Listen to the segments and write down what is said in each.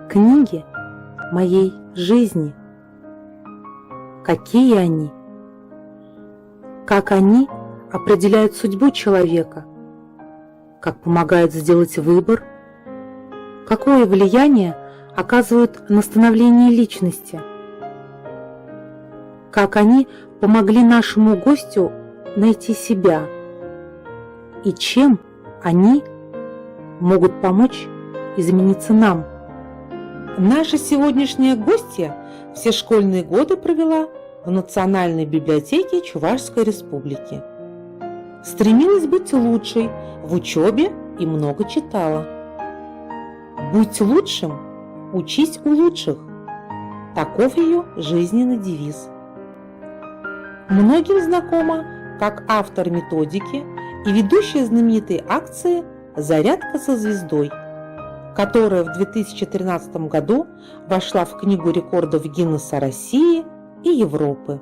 книги моей жизни. Какие они? Как они определяют судьбу человека? Как помогают сделать выбор? Какое влияние оказывают на становление личности? Как они помогли нашему гостю найти себя? И чем они могут помочь измениться нам? Наша сегодняшняя гостья все школьные годы провела в Национальной библиотеке Чувашской Республики. Стремилась быть лучшей в учебе и много читала. «Будь лучшим, учись у лучших» – таков ее жизненный девиз. Многим знакома как автор методики и ведущая знаменитой акции «Зарядка со звездой», которая в 2013 году вошла в Книгу рекордов Гиннесса России и Европы.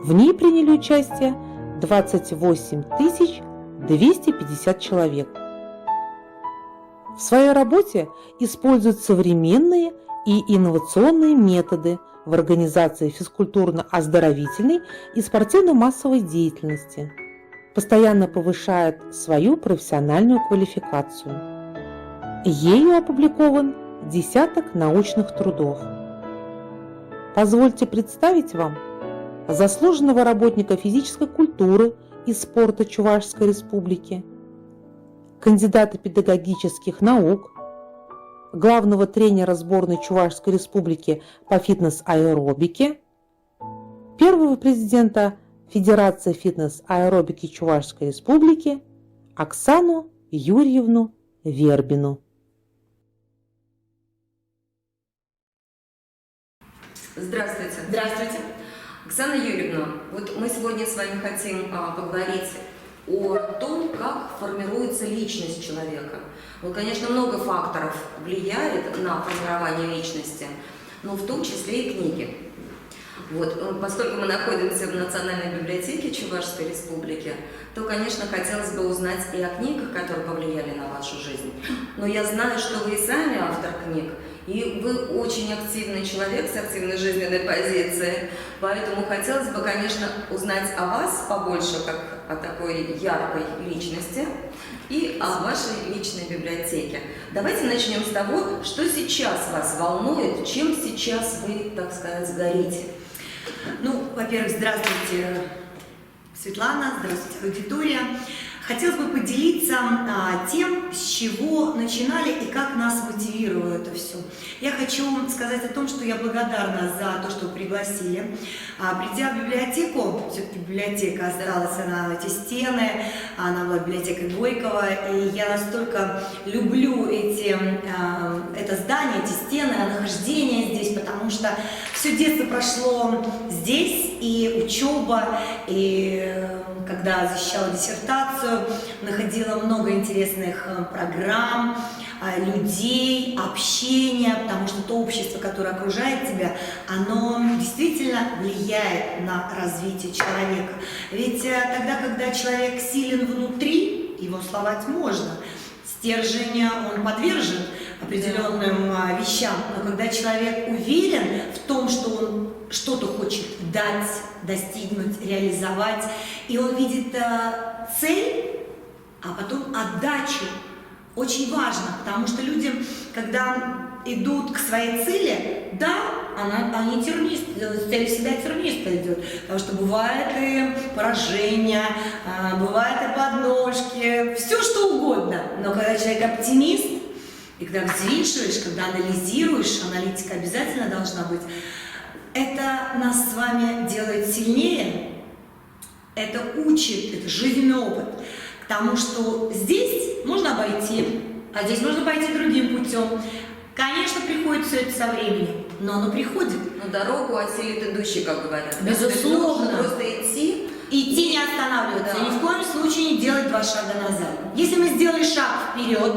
В ней приняли участие 28 250 человек. В своей работе используют современные и инновационные методы в организации физкультурно-оздоровительной и спортивно-массовой деятельности, постоянно повышает свою профессиональную квалификацию. Ею опубликован десяток научных трудов. Позвольте представить вам заслуженного работника физической культуры и спорта Чувашской Республики, кандидата педагогических наук, главного тренера сборной Чувашской Республики по фитнес-аэробике, первого президента Федерации фитнес-аэробики Чувашской Республики Оксану Юрьевну Вербину. Здравствуйте. Здравствуйте. Оксана Юрьевна, вот мы сегодня с вами хотим поговорить о том, как формируется личность человека. Вот, конечно, много факторов влияет на формирование личности, но в том числе и книги. Вот, поскольку мы находимся в Национальной библиотеке Чувашской Республики, то, конечно, хотелось бы узнать и о книгах, которые повлияли на вашу жизнь. Но я знаю, что вы и сами автор книг, и вы очень активный человек с активной жизненной позицией, поэтому хотелось бы, конечно, узнать о вас побольше, как о такой яркой личности, и о вашей личной библиотеке. Давайте начнем с того, что сейчас вас волнует, чем сейчас вы, так сказать, горите. Ну, во-первых, здравствуйте, Светлана, здравствуйте, аудитория. Хотелось бы поделиться тем, с чего начинали и как нас мотивировало это все. Я хочу сказать о том, что я благодарна за то, что вы пригласили. Придя в библиотеку, все-таки библиотека осталась, она эти стены, она была библиотекой Горького, и я настолько люблю это здание, эти стены, нахождение здесь, потому что все детство прошло здесь, и учеба, и когда защищала диссертацию, находила много интересных программ, людей, общения, потому что то общество, которое окружает тебя, оно действительно влияет на развитие человека. Ведь тогда, когда человек силен внутри, его сломать можно. Стержень, он подвержен определенным вещам, но когда человек уверен в том, что он что-то хочет дать, достигнуть, реализовать, и он видит цель, а потом отдачу, очень важно, потому что люди, когда идут к своей цели, да, они тернисты, цель всегда тернисто идет, потому что бывает и поражение, бывает и подножки, все что угодно, но когда человек оптимист, и когда взвешиваешь, когда анализируешь, аналитика обязательно должна быть, это нас с вами делает сильнее, это учит, это жизненный опыт к тому, что здесь можно обойти, а здесь можно пойти другим путем. Конечно, приходит все это со временем, но оно приходит. Но дорогу осилит идущий, как говорят. Безусловно. Просто идти. Идти, не останавливаться, да. Ни в коем случае не делать 2 шага назад. Если мы сделали шаг вперед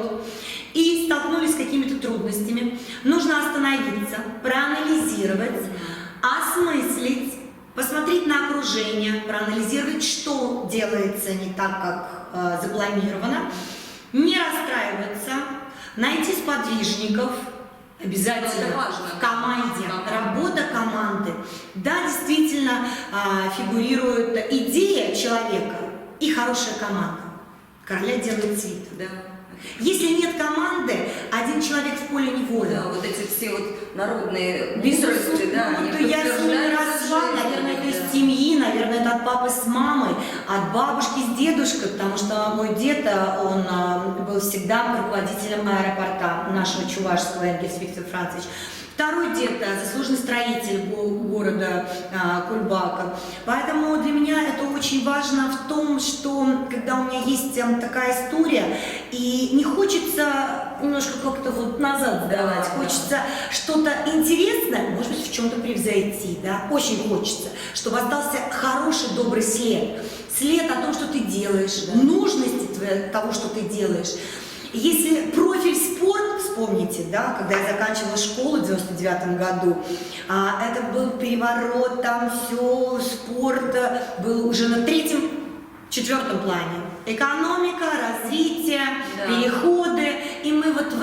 и столкнулись с какими-то трудностями, нужно остановиться, проанализировать, осмыслить, посмотреть на окружение, проанализировать, что делается не так, как запланировано, не расстраиваться, найти сподвижников, Обязательно. Это важно. В команде. Работа команды. Да, действительно фигурирует идея человека и хорошая команда. Короля делает свита. Да. Если нет команды, один человек в поле не воин. Да, вот эти все вот народные Безусловно, мудрости, да, они вот я с ними росла, жизнью, наверное, это да. из семьи, наверное, это от папы с мамой, от бабушки с дедушкой, потому что мой дед, он был всегда руководителем аэропорта нашего чувашского, Энгельс Виктор Францович. Второй дед, заслуженный строитель города Кульбака. Поэтому для меня это очень важно в том, что когда у меня есть такая история, и не хочется немножко как-то вот назад сдавать, Да, хочется что-то интересное, может быть, в чем-то превзойти, да, очень хочется, чтобы остался хороший, добрый след. След о том, что ты делаешь, нужности того, что ты делаешь. Если профиль спорт, вспомните, да, когда я заканчивала школу в 99 году, это был переворот, там все, спорт был уже на третьем-четвертом плане. Экономика, развитие, переходы, и мы вот в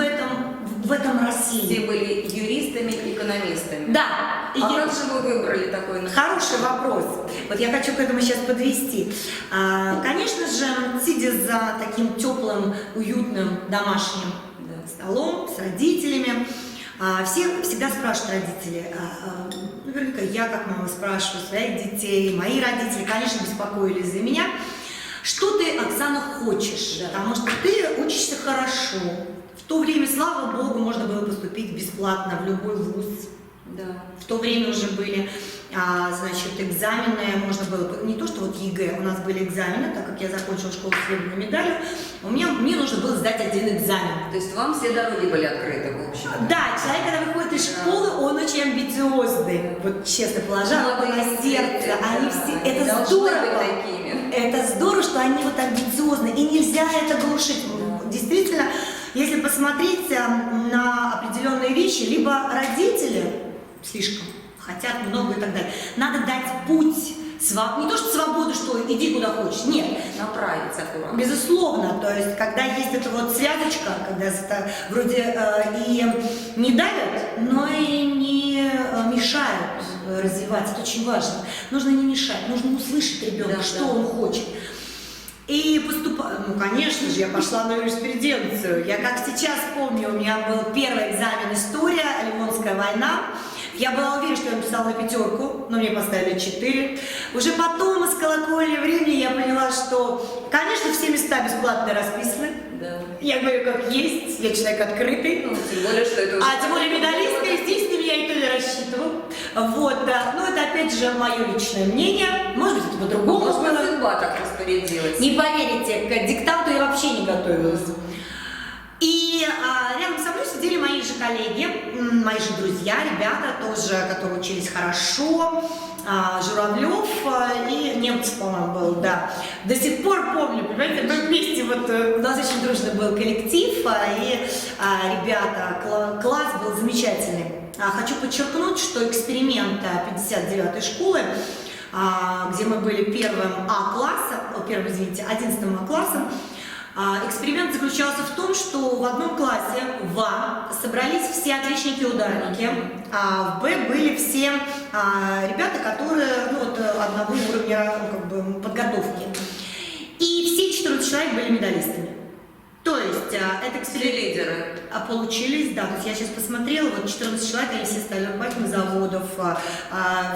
этом росли. Все были юристами, экономистами. Да. А как же вы выбрали такой направление? Хороший вопрос. Вот я хочу к этому сейчас подвести. Конечно же, сидя за таким теплым, уютным домашним столом с родителями, все всегда спрашивают родители. Наверняка я, как мама, спрашиваю своих детей, мои родители, конечно, беспокоились за меня. Что ты, Оксана, хочешь? Да. Потому что ты учишься хорошо. В то время, слава богу, можно было поступить бесплатно в любой вуз. Да. В то время уже были, значит, экзамены, можно было, не то что вот ЕГЭ, у нас были экзамены, так как я закончила школу с серебряной медалью, мне нужно было сдать один экзамен. То есть вам все дороги были открыты, в общем? Да, человек, когда выходит из школы, он очень амбициозный, вот честно положа руку на сердце, они все, это здорово, это здорово, что они вот амбициозны, и нельзя это глушить. Действительно, если посмотреть на определенные вещи, либо родители слишком хотят много и так далее. Надо дать путь, не то что свободу, что иди куда хочешь, нет. Направить аккуратно. Безусловно, то есть, когда есть эта вот связочка, когда это вроде и не давят, но и не мешают развиваться, это очень важно. Нужно не мешать, нужно услышать ребенка, что он хочет. И конечно же, я пошла на юриспруденцию. Я как сейчас помню, у меня был первый экзамен история, Ливонская война. Я была уверена, что я написала на 5, но мне поставили 4. Уже потом из колокольни времени я поняла, что, конечно, все места бесплатно расписаны. Да. Я говорю, как есть, я человек открытый. Ну, тем более, что это уже... Тем более медалистка, естественно, я никто не рассчитывал. Вот, да. Но это, опять же, мое личное мнение. Может быть, это по-другому было. Может быть, судьба так распорядилась. Не поверите, к диктанту я вообще не готовилась. И рядом со мной сидели мои же коллеги, мои же друзья, ребята тоже, которые учились хорошо, Журавлев и Немцев, по-моему, был, да. До сих пор помню, понимаете, мы вместе, вот у нас очень дружный был коллектив, и ребята, класс был замечательный. Хочу подчеркнуть, что эксперимент 59-й школы, где мы были первым 11 классом, эксперимент заключался в том, что в одном классе, в А, собрались все отличники-ударники, а в Б были все ребята, которые одного уровня подготовки. И все 14 человек были медалистами. То есть это эксперимент... лидеры. Получились, да. То есть я сейчас посмотрела, вот 14 человек, они все стали руководителями заводов,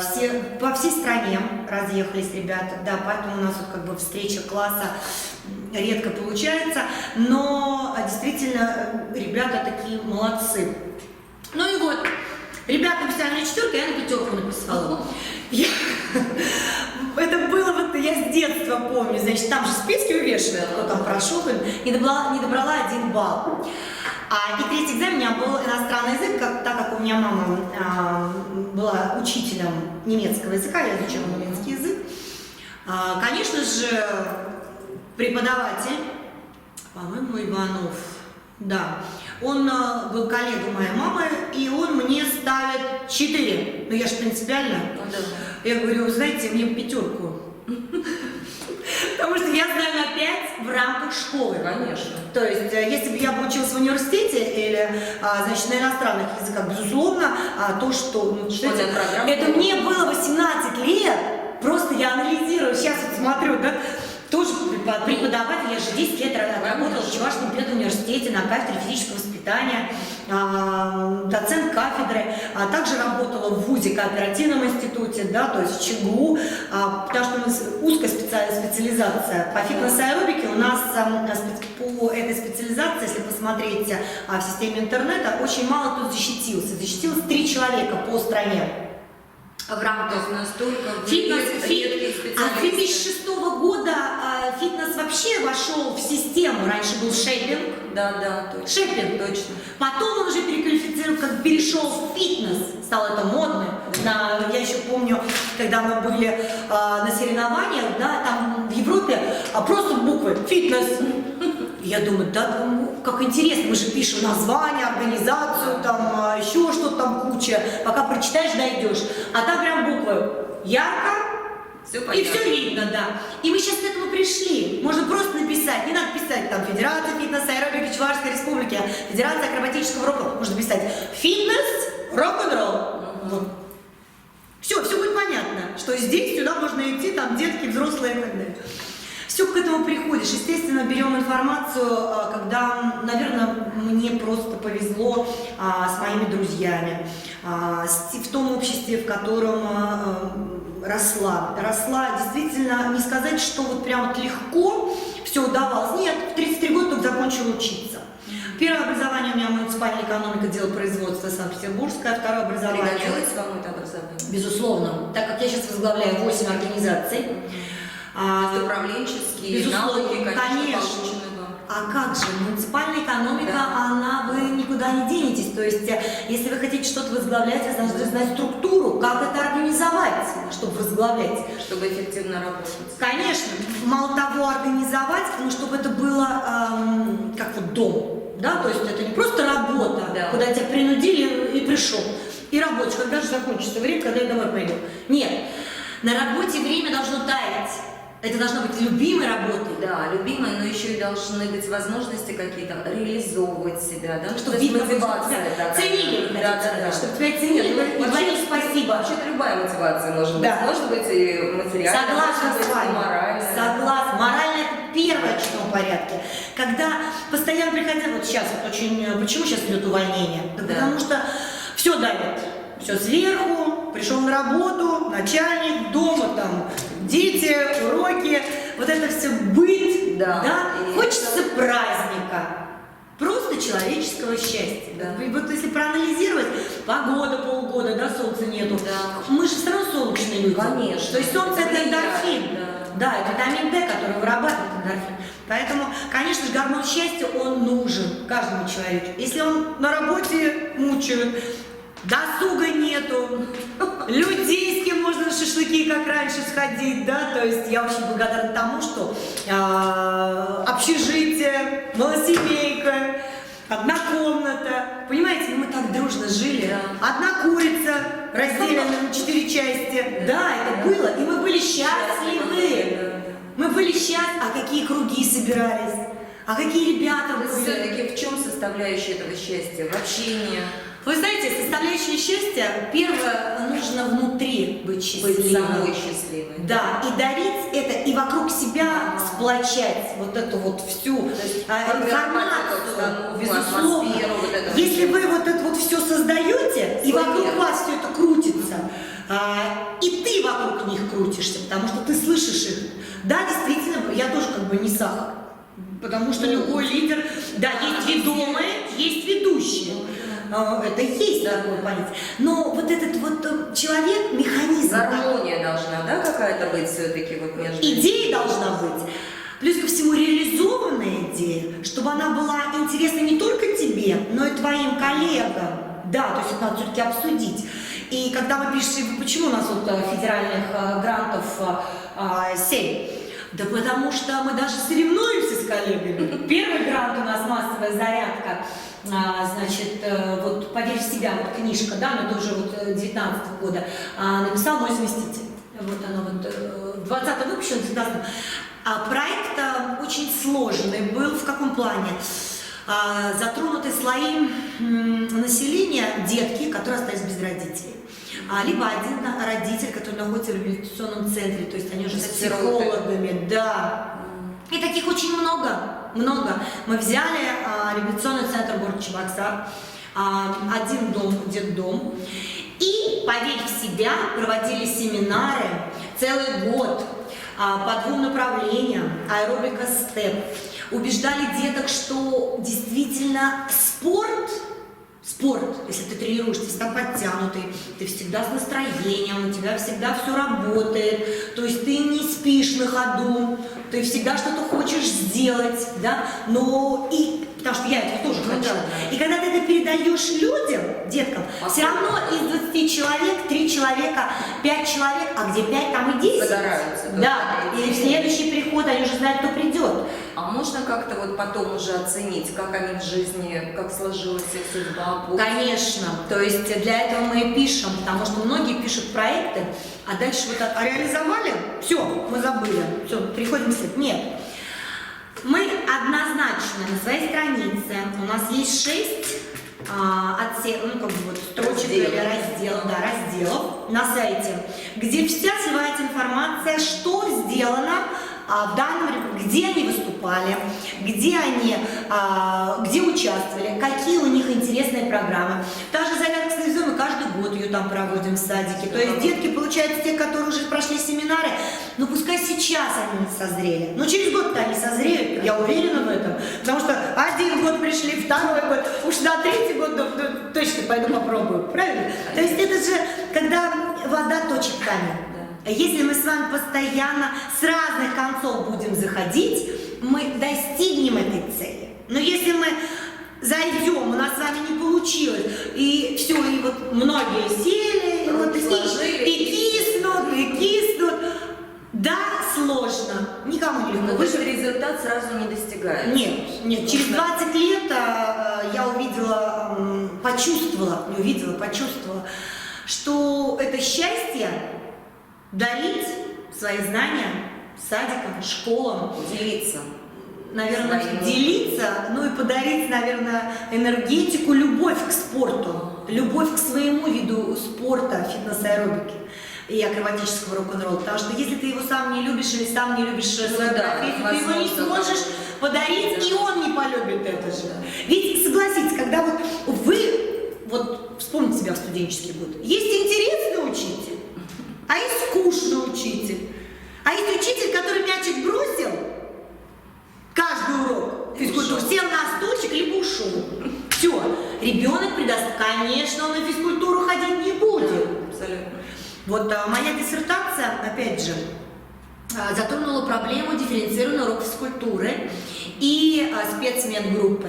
все, по всей стране разъехались ребята, да, поэтому у нас вот встреча класса редко получается, но действительно ребята такие молодцы. Ну и вот, ребята написали на 4, я на 5 написала. Это было, я с детства помню, значит, там же списки увешивают, кто там прошел, не добрала 1 балл. И третий экзамен у меня был иностранный язык, так как у меня мама была учителем немецкого языка, я изучала немецкий язык. Конечно же, преподаватель, по-моему, Иванов, да, он был коллегой моей мамы, и он мне ставит 4. Ну я же принципиально. Я говорю, знаете, мне 5. Потому что я знаю на 5, в рамках школы. Конечно. То есть, если бы я бы училась в университете или, значит, на иностранных языках, безусловно, то, что... Ну, Школьная программа. Это мне было 18 лет, просто я анализирую, сейчас вот смотрю, да, тоже преподаватель, я же 10 лет работала в Чувашском педуниверситете на кафедре физического воспитания, доцент кафедры, а также работала в ВУЗе, кооперативном институте, да, то есть в ЧГУ, потому что у нас узкая специализация по фитнес-аэробике. У нас по этой специализации, если посмотреть в системе интернета, очень мало кто защитился. Защитилось 3 человека по стране. В рамках настолько фитнес, редкие а с 2006 года фитнес вообще вошел в систему. Раньше был шейпинг. Да, точно. Шейпинг. Точно. Потом он уже переквалифицировал, как перешел в фитнес, стало это модным. Я еще помню, когда мы были на соревнованиях, да, там в Европе просто буквы «фитнес». Я думаю, да, как интересно, мы же пишем название, организацию, там еще что-то там куча, пока прочитаешь, дойдешь. А там прям буквы ярко, и все видно, да. И мы сейчас к этому пришли. Можно просто написать, не надо писать там Федерация фитнес-аэробики Чувашской Республики, Федерация акробатического рока. Можно писать фитнес, рок-н-ролл. Вот. Все будет понятно, что здесь, сюда можно идти, там детки, взрослые и так далее. Все к этому приходишь. Естественно, берем информацию, когда, наверное, мне просто повезло с моими друзьями, в том обществе, в котором росла. Действительно, не сказать, что вот прям вот легко все удавалось. Нет, в 33 года только закончила учиться. Первое образование у меня муниципальная экономика, дело производства Санкт-Петербургское, второе образование. Пригодилось вам это образование? Безусловно. Так как я сейчас возглавляю 8 организаций. Управленческие навыки, конечно, получены вам. А как же, муниципальная экономика, да. Вы никуда не денетесь. То есть, если вы хотите что-то возглавлять, вы должны знать структуру, как это организовать, чтобы возглавлять. Чтобы эффективно работать. Конечно, мало того организовать, но чтобы это было как вот дом. Да? То есть это не просто работа, да. Куда тебя принудили и пришел. И работаешь, когда же закончится время, когда я домой пойду. Нет, на работе время должно таять. Это должно быть любимой работой. Да, любимой, но еще и должны быть возможности какие-то реализовывать себя, да, чтобы видно мотивация. Да, ценили, да. Чтобы тебя ценили, и говорили спасибо. Вообще любая мотивация может быть. Да. Может быть и материальная, согласна может с вами. И моральная. Согласна. Моральная – это первое, в чем порядке. Когда постоянно приходя, вот сейчас вот очень, почему сейчас идет увольнение? Да. Потому что все давит. Все сверху, пришел на работу, начальник, дома там, дети, уроки, вот это все быт, да? Хочется праздника, просто человеческого счастья. Да. И вот если проанализировать, погода полгода, да, солнца нету, да. Мы же все равно солнечные люди. Конечно. То есть солнце это эндорфин. Да, это витамин D, который вырабатывает эндорфин. Поэтому, конечно же, гормон счастья, он нужен каждому человеку. Если он на работе мучает, досуга нету, людей, с кем можно на шашлыки, как раньше, сходить, да, то есть я очень благодарна тому, что общежитие, малосемейка, одна комната, понимаете, мы так дружно жили, одна курица, разделена на 4 части, да, это было, и мы были счастливы, мы были счастливы, а какие круги собирались, а какие ребята были. Все-таки в чем составляющая этого счастья? В общении? Вы знаете, составляющая счастья, первое, нужно внутри быть счастливым. Быть самой счастливой. Да, и дарить это, и вокруг себя сплочать вот эту вот всю информацию, безусловно. Вот если вы вот это вот все создаете, и вокруг вас все это крутится, и ты вокруг них крутишься, потому что ты слышишь их. Да, действительно, я тоже как бы не сахар, потому что любой лидер, да, есть ведомые, есть ведущие. Это есть такое понятие. Но вот этот вот человек, механизм. Гармония должна, да, какая-то быть все-таки вот между. Идея должна быть. Плюс ко всему реализованная идея, чтобы она была интересна не только тебе, но и твоим коллегам. Да, то есть это надо все-таки обсудить. И когда вы пишете, почему у нас вот федеральных грантов 7? Да потому что мы даже соревнуемся с коллегами. Первый грант у нас массовая зарядка. Значит, вот «Поверь в себя», вот книжка, да, но это уже вот 19-го года, написал мой заместитель. Вот она вот в 20-м выпущена, в 19-м. Проект очень сложный был. В каком плане? Затронуты слои населения, детки, которые остались без родителей. Либо один родитель, который находится в реабилитационном центре, то есть они уже с психологами, да. И таких очень много. Мы взяли реабилитационный центр города Чебоксар, один дом, детдом, и, поверь в себя, проводили семинары целый год по 2 направлениям, аэробика, степ. Убеждали деток, что действительно спорт, если ты тренируешься, ты всегда подтянутый, ты всегда с настроением, у тебя всегда все работает, то есть ты не спишь на ходу, ты всегда что-то хочешь сделать, да, потому что я этого тоже хочу. И когда ты это передаешь людям, деткам, все равно из 20 человек 3 человека, 5 человек, а где 5, там и 10. Загораются. Да, и в следующий приход они уже знают, кто придет. А можно как-то вот потом уже оценить, как они в жизни, как сложилась их судьба? Конечно, то есть для этого мы и пишем, потому что многие пишут проекты, а дальше вот так, реализовали, все, мы забыли, все, переходим к следующему. Нет, мы однозначно на своей странице, у нас есть 6 строчек или разделов на сайте, где вся сливается информация, что сделано в данном, где они выступали, где участвовали, какие у них интересные программы. Та же зарядка с телевизором, мы каждый год ее там проводим в садике. То есть детки, получается, те, которые уже прошли семинары, ну пускай сейчас они не созрели, но через год-то они созреют, я уверена в этом, потому что 1 год пришли, 2 год, уж на 3-й год точно пойду попробую, правильно? То есть это же, когда вода точит камень. Если мы с вами постоянно с разных концов будем заходить, мы достигнем этой цели. Но если мы зайдем, у нас с вами не получилось, и все, и вот многие сели, и киснут, да, сложно, никому не легко. Но даже результат сразу не достигается. Нет, через 20 лет я почувствовала, что это счастье дарить свои знания садикам, школам, делиться, ну и подарить, наверное, энергетику, любовь к спорту, любовь к своему виду спорта, фитнес-аэробики и акробатического рок-н-ролла. Потому что если ты его сам не любишь или сам не любишь свою профессию, ты его не сможешь подарить, и он не полюбит это же. Ведь согласитесь, когда вы вспомните себя в студенческий год, есть интересный учитель, а есть скучный учитель, а есть учитель, который мячик бросил каждый урок физкультуры, сел на стульчик либо ушел. Все, ребенок конечно, он на физкультуру ходить не будет. Абсолютно. Вот моя диссертация, опять же, затронула проблему дифференцированного урока физкультуры и спецмедгруппы.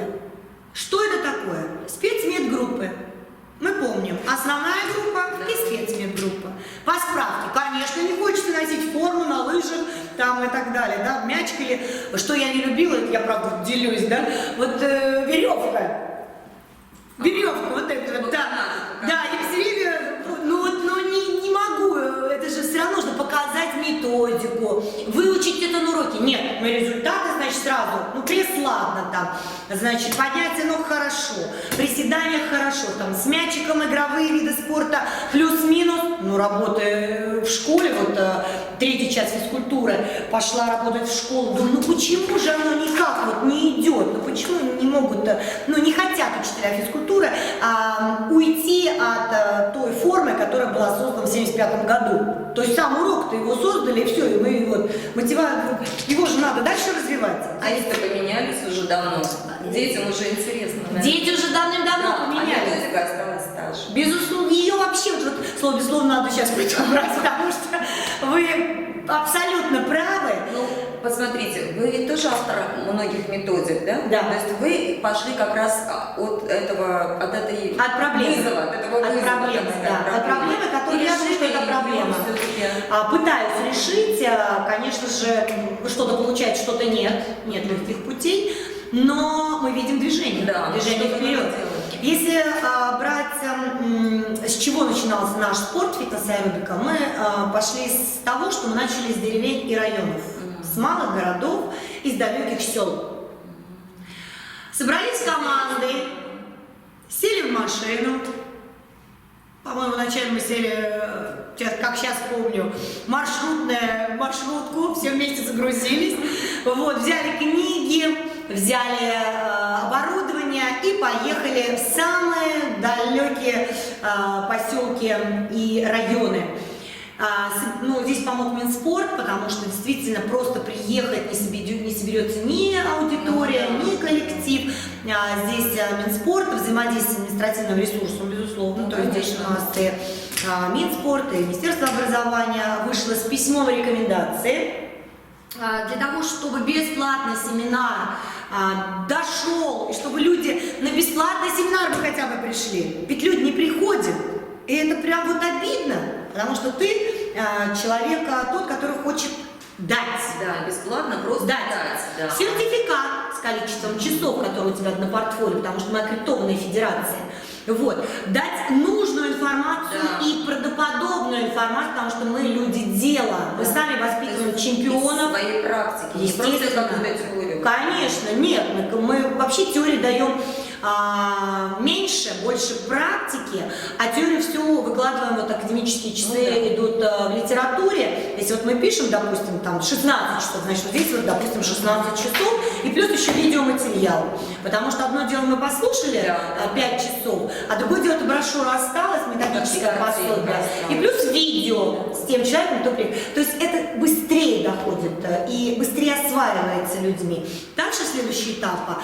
Что это такое? Спецмедгруппы. Мы помним, основная группа и спецмедгруппа. По справке, конечно, не хочется носить форму на лыжах там и так далее, да, мячик или, что я не любила, это я, правда, делюсь, да, веревка, вот это вот, да, и все время, не могу, это же все равно нужно показать методику, выучить это на уроке. Нет, мы результаты, значит, сразу, пресс ладно там, значит, поднятие ног хорошо, приседания хорошо, там, с мячиком игровые виды спорта плюс-минус, работая в школе, 3-й час физкультуры, пошла работать в школу, думаю, почему же оно никак не идет, почему не могут, не хотят учителя физкультуры уйти от той формы, которая была создана в 1975 году. То есть сам урок-то его создали, и все, и мы его же надо дальше развивать. А если поменялись уже давно? Детям уже интересно, да? Дети уже давным-давно поменялись. А методика осталась та же. Безусловно, ее вообще, слово безусловно, надо сейчас убрать, потому что вы абсолютно правы. Посмотрите, вы ведь тоже автор многих методик, да? Да. То есть вы пошли как раз от этого проблемы, которую я думаю, что это проблема. Пытаюсь решить, конечно же, что-то получать, что-то нет легких путей, но мы видим движение, движение вперед. Если брать, с чего начинался наш спорт, фитнес-аэробика, мы пошли с того, что мы начали с деревень и районов, с малых городов, из далеких сел. Собрались командой, сели в машину. По-моему, вначале мы сели, как сейчас помню, маршрутку, все вместе загрузились, вот, взяли книги, взяли оборудование и поехали в самые далекие поселки и районы. Ну, здесь помог Минспорт, потому что действительно просто приехать не соберется ни аудитория, ни коллектив. Здесь Минспорт, взаимодействие с административным ресурсом, безусловно. То есть здесь у нас и Минспорт, и Министерство образования вышло с письмом рекомендации для того, чтобы бесплатный семинар дошел, и чтобы люди на бесплатный семинар бы хотя бы пришли. Ведь люди не приходят. И это прям вот обидно, потому что ты человек тот, который хочет дать. Да, бесплатно просто дать. Да. Сертификат с количеством часов, которые у тебя на портфолио, потому что мы аккредитованная федерация. Вот. Дать нужную информацию и правдоподобную информацию, потому что мы люди дела. Мы сами воспитываем чемпионов. Из своей практики, не просто какую-то теорию. Конечно, нет. Мы вообще теорию даем меньше, больше практики, а теорию все выкладываем, вот академические часы идут в литературе. Если вот мы пишем, допустим, там 16 часов, значит, вот здесь вот, допустим, 16 часов, и плюс еще видеоматериал. Потому что одно дело мы послушали 5 часов, а другое дело, это брошюра осталась, методическое пособие, и плюс видео с тем человеком, кто приехал. То есть это быстрее доходит и быстрее осваивается людьми. Дальше следующий этап.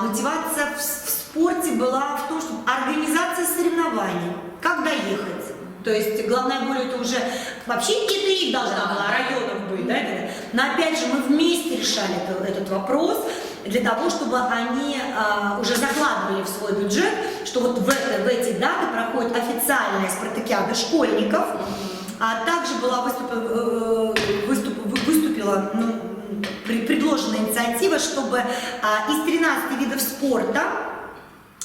Мотивация в спорте была в том, что организация соревнований, как доехать. То есть главная боль это уже вообще какие-то их должна была районов быть, да? Но опять же мы вместе решали этот вопрос для того, чтобы они уже закладывали в свой бюджет, что вот в эти даты проходит официальная спартакиада школьников, а также была выступила предложена инициатива, чтобы из 13 видов спорта,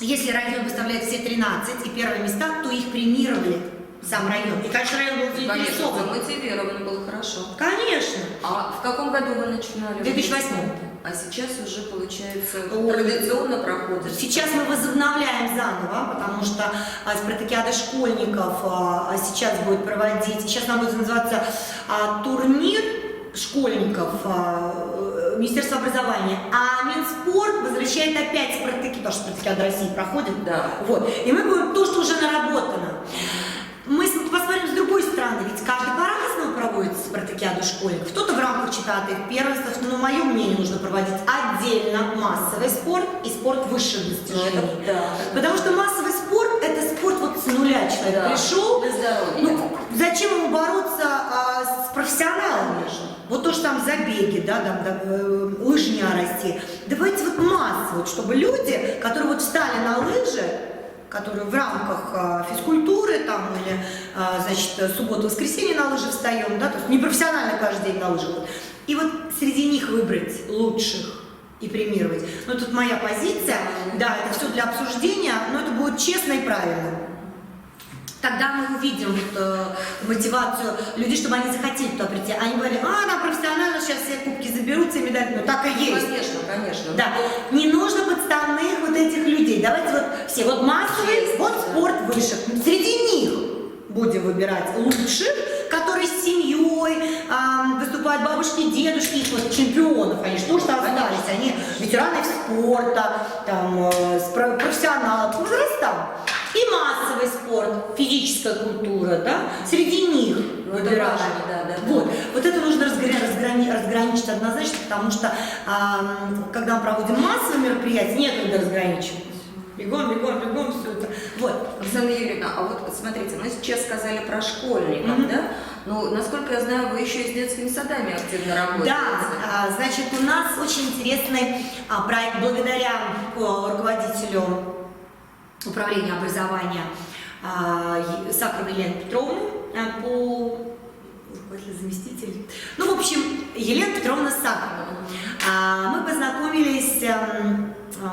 если район выставляет все 13 и первые места, то их премировали сам район. И, конечно, район был заинтересован. Конечно, замотивирован было хорошо. Конечно. А в каком году вы начинали? В 2008. А сейчас уже, получается, традиционно проходит? Сейчас мы возобновляем заново, потому что спартакиада школьников сейчас будет проводить, сейчас она будет называться турнир школьников Министерства образования, а Минспорт возвращает опять спартаки, потому что спартакиада России проходит. Да. Вот. И мы будем то, что уже наработано. Мы посмотрим с другой стороны, ведь каждый по-разному проводит спартакиаду школьников. Кто-то в рамках чемпионатов первенств, но мое мнение, нужно проводить отдельно массовый спорт и спорт высших достижений. Потому что массовый спорт – это спорт вот с нуля человек пришел. Ну, зачем ему бороться с профессионалами? Вот то, что там забеги, лыжня России. Давайте вот массово, чтобы люди, которые вот встали на лыжи, которые в рамках физкультуры там, или, значит, субботу-воскресенье на лыжи встаем, да, то есть не профессионально каждый день на лыжах. И вот среди них выбрать лучших и премировать. Но тут моя позиция, да, это все для обсуждения, но это будет честно и правильно. Тогда мы увидим мотивацию людей, чтобы они захотели туда прийти. Они говорили, там профессионально сейчас все кубки заберутся и медали. Ну так и есть. Конечно. Да. Не нужно подставных вот этих людей. Давайте вот все, вот массовый, вот спорт высших. Среди них будем выбирать лучших, которые с семьей выступают, бабушки, дедушки, их вот чемпионов, они же тоже остались, они ветераны спорта, там, профессионалы по возрастам. И массовый спорт, физическая культура, да, среди них выбираем. Вот это нужно разграничить однозначно, потому что когда мы проводим массовые мероприятия, некогда разграничивать. Бегом, все это. Вот. Оксана Юрьевна, а вот смотрите, мы сейчас сказали про школьников, да? Но, насколько я знаю, вы еще и с детскими садами активно работаете. Да, значит, у нас очень интересный проект благодаря руководителю управления образования Сахаровой Елены Петровны по руководитель, заместитель. Ну, в общем, Елена Петровна Сахарова. Мы познакомились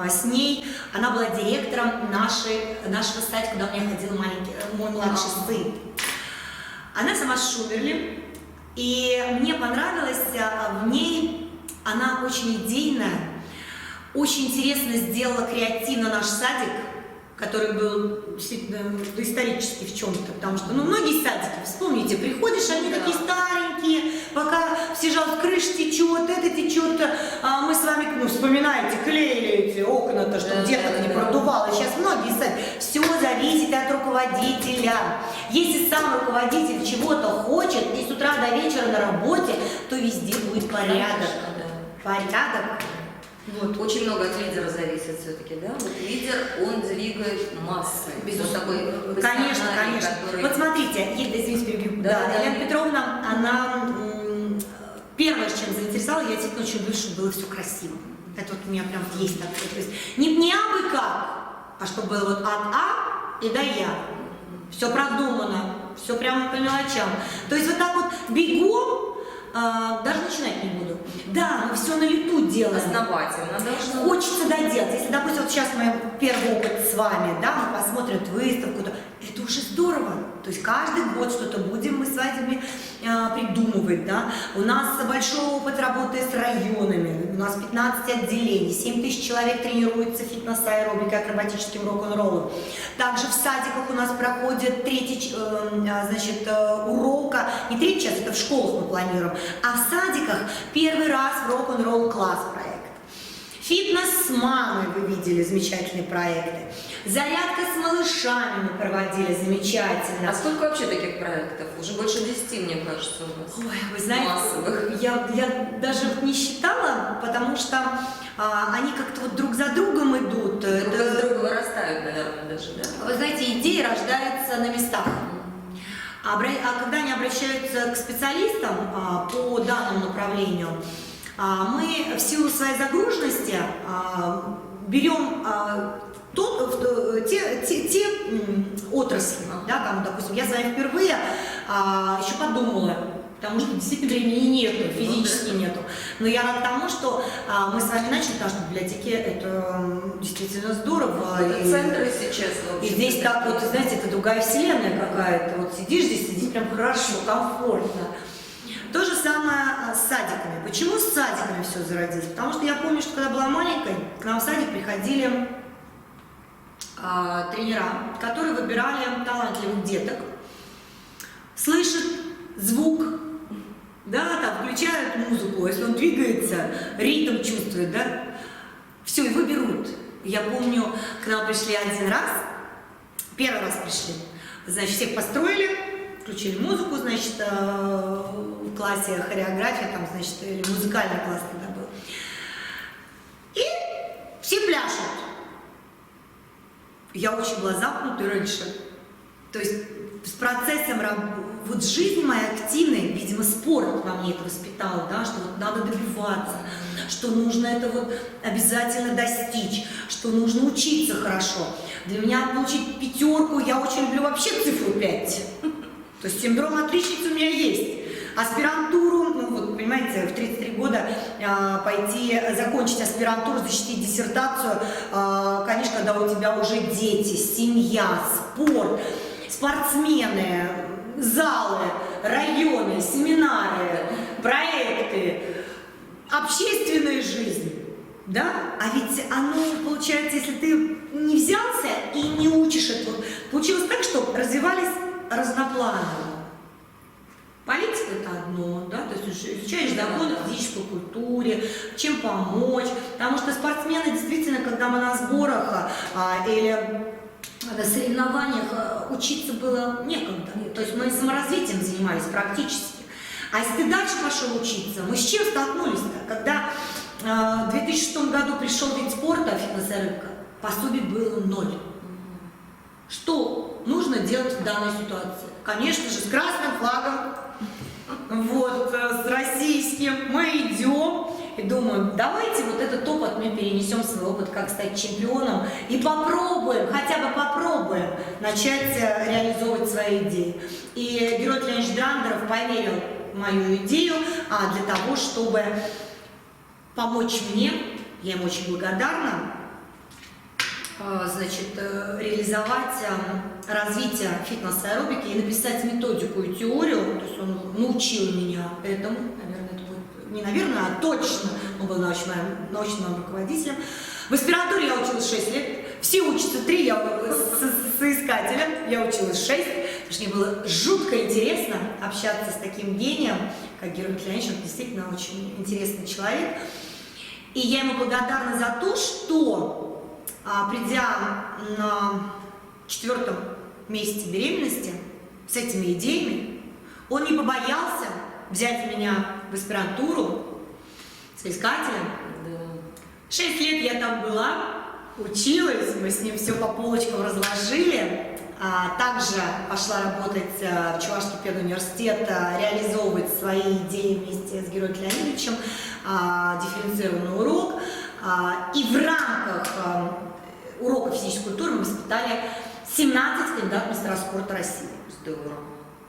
с ней, она была директором нашего сайта, куда у меня ходил мой младший сын. Она сама с Шумерли, И мне понравилось в ней, она очень идейная, очень интересно сделала креативно наш садик, который был действительно исторический в чем-то, потому что, многие садики, вспомните, приходишь, они такие старенькие, пока все жалуют, крыша течет, это течет, а мы с вами, вспоминаете, клеили эти окна-то, чтобы деток не продувало. Сейчас многие садики, все зависит от руководителя. Если сам руководитель чего-то хочет, и с утра до вечера на работе, то везде будет порядок. Порядок. Вот. Очень много от лидера зависит все-таки, да? Вот лидер, он двигает массы. Такой Конечно, конечно. который... Вот смотрите, извините, перебью. Да. Елена Петровна, она первое, чем заинтересовала, я действительно очень люблю, чтобы было все красиво. Это вот у меня прям есть такое. То есть не абы как, а чтобы было вот от А и до Я. Все продумано, все прямо по мелочам. То есть вот так вот бегом, даже начинать не буду. Да, мы все на лету делаем. Основательно должно. Хочется доделать. Если, допустим, вот сейчас мы первый опыт с вами, да, мы посмотрим выставку, то это уже здорово. То есть каждый год что-то будем мы с вами придумывать, да. У нас большой опыт работы с районами, у нас 15 отделений, 7 тысяч человек тренируются фитнес-аэробикой, акробатическим рок-н-роллом. Также в садиках у нас проходит третий, урока, не третий час, это в школах мы планируем, а в садиках первый раз в рок-н-ролл класс проект. Фитнес с мамой вы видели, замечательные проекты. Зарядка с малышами мы проводили, замечательно. А сколько вообще таких проектов? Уже больше 10, мне кажется, у вас. Ой, вы знаете, массовых. Я даже не считала, потому что они как-то вот друг за другом идут. Друг из друга вырастают, наверное, даже, да? Вы знаете, идеи рождаются на местах. А когда они обращаются к специалистам по данному направлению, мы в силу своей загруженности берем те отрасли, да, там, допустим, я с вами впервые еще подумала, потому что действительно времени нету, физически нету. Но я рада тому, что мы с вами начали, потому что библиотеки это действительно здорово. Это центры сейчас. И здесь так вот, знаете, это другая вселенная какая-то. Вот сидишь здесь прям хорошо, комфортно. То же самое с садиками. Почему с садиками все зародилось? Потому что я помню, что когда была маленькой, к нам в садик приходили тренера, которые выбирали талантливых деток, слышат звук, да, там включают музыку, если он двигается, ритм чувствует, да, все, его берут. Я помню, к нам пришли один раз, первый раз пришли, значит, всех построили, включили музыку, значит, в классе хореография, там, значит, или музыкальный класс тогда был. И все пляшут. Я очень была замкнутой раньше. То есть с процессом, вот жизнь моя активная, видимо, спорт во мне это воспитал, да, что вот надо добиваться, что нужно это вот обязательно достичь, что нужно учиться хорошо. Для меня получить 5, я очень люблю вообще цифру 5. То есть синдром отличницы у меня есть. Аспирантуру, вот понимаете, в 33 года пойти закончить аспирантуру, защитить диссертацию, конечно, когда у тебя уже дети, семья, спорт, спортсмены, залы, районы, семинары, проекты, общественная жизнь. Да? А ведь оно, получается, если ты не взялся и не учишь это, получилось так, что развивались разнопланово. Политика – это одно, да, то есть изучаешь законы в физической культуре, чем помочь, потому что спортсмены действительно, когда мы на сборах или на соревнованиях, учиться было некогда, то есть мы саморазвитием занимались практически. А если ты дальше пошел учиться, мы с чем столкнулись-то? Когда в 2006 году пришел вид спорта, фитнес-аэробика, пособий было 0. Что нужно делать в данной ситуации? Конечно же, с красным флагом, вот, с российским мы идем и думаем, давайте вот этот опыт мы перенесем, свой опыт, как стать чемпионом, и попробуем, хотя бы попробуем начать реализовывать свои идеи. И Герой Леонидович Драндеров поверил в мою идею для того, чтобы помочь мне, я ему очень благодарна, значит, реализовать развитие фитнес-аэробики и написать методику и теорию. То есть он научил меня этому, наверное, это будет, не наверное, а точно, он был научным руководителем. В аспирантуре я училась 6 лет, все учатся 3, я соискателем, я училась 6, потому что мне было жутко интересно общаться с таким гением, как Георгий Леонидович, он действительно очень интересный человек. И я ему благодарна за то, что, придя на 4-м месяце беременности с этими идеями, он не побоялся взять меня в аспирантуру соискателем. 6 лет я там была, училась, мы с ним все по полочкам разложили. Также пошла работать в Чувашский педуниверситет, реализовывать свои идеи вместе с Георгием Леонидовичем, дифференцированный урок. И в рамках урока физической культуры мы воспитали 17 кандидатов в мастера спорта России. Здорово.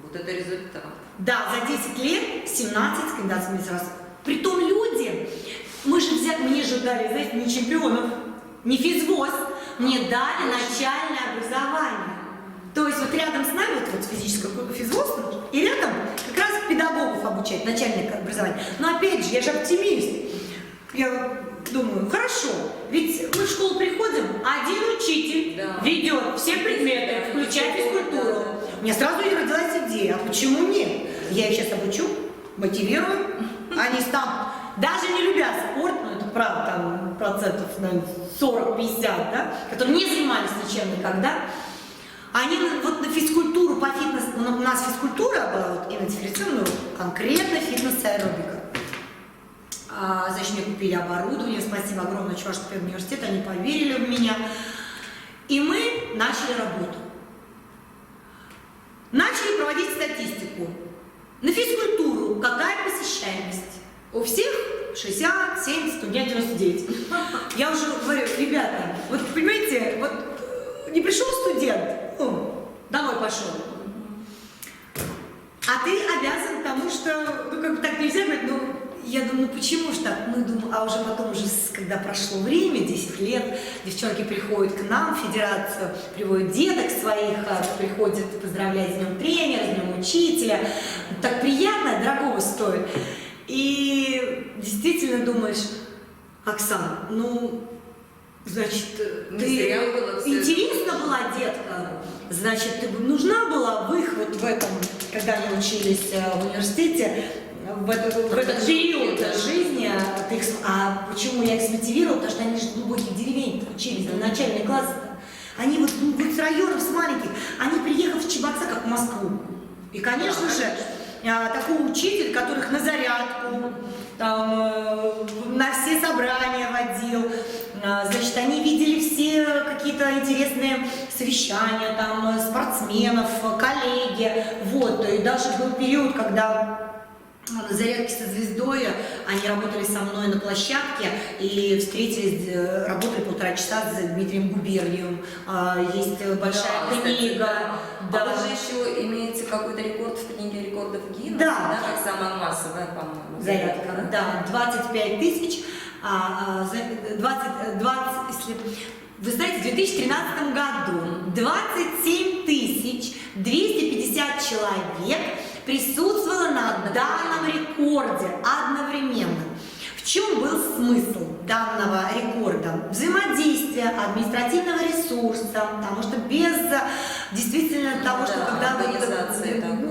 Вот это результат. Да, за 10 лет 17 кандидатов в мастера спорта. Притом люди, мне же дали, знаете, не чемпионов, не физвоз, мне дали начальное образование. То есть вот рядом с нами, вот физическое физвоз, и рядом как раз педагогов обучать, начальное образование. Но опять же, я же оптимист. Я думаю, хорошо, ведь мы в школу приходим, один учитель ведет все предметы, включая физкультуру. У меня сразу родилась идея, а почему нет? Я их сейчас обучу, мотивирую, они станут, даже не любя спорт, ну это правда, там процентов, наверное, 40-50, да, которые не занимались ничем никогда, они вот на физкультуру, по фитнес, у нас физкультура была, вот именно дифференцированную, конкретно фитнес-аэробика. Значит, мне купили оборудование, спасибо огромное Чувашскому педуниверситету, они поверили в меня. И мы начали работу. Начали проводить статистику. На физкультуру какая посещаемость? У всех 60, 70, у меня 99. Я уже говорю, ребята, вот понимаете, вот не пришел студент, домой пошел. А ты обязан, потому что, ну как бы так нельзя говорить, ну я думаю, ну почему ж так? Ну думаю, а уже потом, когда прошло время, 10 лет, девчонки приходят к нам в федерацию, приводят деток своих, приходят поздравлять с днем тренера, с днем учителя. Так приятно, дорогого стоит. И действительно думаешь, Оксана, ну, значит, ты интересна была детка, значит, ты нужна была в их вот в этом, когда они учились в университете, в этот период жизни. А почему я их смотивировала? Потому что они же в глубоких деревень учились, на начальные классы. Они вот с районов, с маленьких, они, приехав в Чебоксар, как в Москву. И, конечно же, такой учитель, которых на зарядку, там, на все собрания водил, значит, они видели все какие-то интересные совещания, там, спортсменов, коллеги, вот, и даже был период, когда на зарядке со звездой они работали со мной на площадке и встретились, работали 1,5 часа с Дмитрием Губерниевым. Есть большая книга. Да. А вы же еще имеете какой-то рекорд в книге рекордов Гиннесса, да, как самая массовая, по-моему, зарядка. Да, 25 тысяч. Вы знаете, в 2013 году 27 250 человек присутствовало на данном рекорде одновременно. В чем был смысл данного рекорда? Взаимодействие административного ресурса, потому что без действительно того, что когда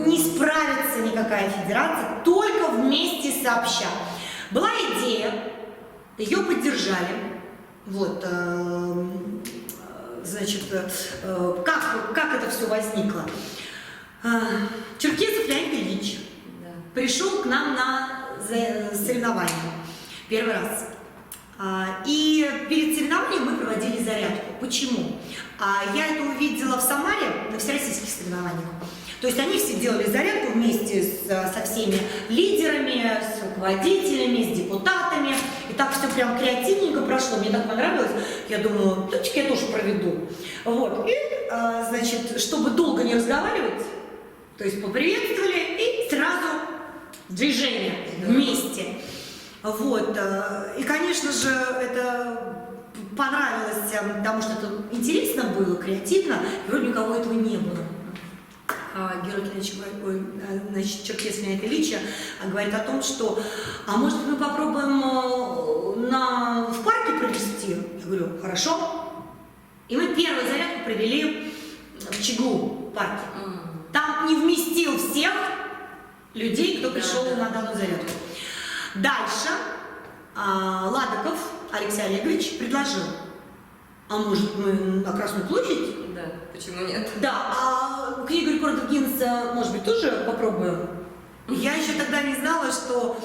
не справится никакая федерация, только вместе сообща. Была идея, ее поддержали. Вот, значит, как это все возникло? Черкесов Леонид Ильич пришел к нам на соревнования первый раз. И перед соревнованием мы проводили зарядку. Почему? Я это увидела в Самаре на всероссийских соревнованиях. То есть они все делали зарядку вместе со всеми лидерами, с руководителями, с депутатами. И так все прям креативненько прошло. Мне так понравилось. Я думаю, дочки, я тоже проведу. Вот. И, значит, чтобы долго не разговаривать, то есть поприветствовали и сразу движение вместе. Вот. И, конечно же, это понравилось, потому что это интересно было, креативно, и вроде никого этого не было. Герой значит, Черкесское Ильича говорит о том, что, а может мы попробуем в парке провести? Я говорю, хорошо. И мы первую зарядку провели в ЧГУ парке. Там не вместил всех людей, кто пришел на данную зарядку. Дальше Ладыков Алексей Олегович предложил, а может мы на Красную площадь? Да, почему нет? Да, а книгу рекордов Гиннесса, может быть, тоже попробуем? Я еще тогда не знала, что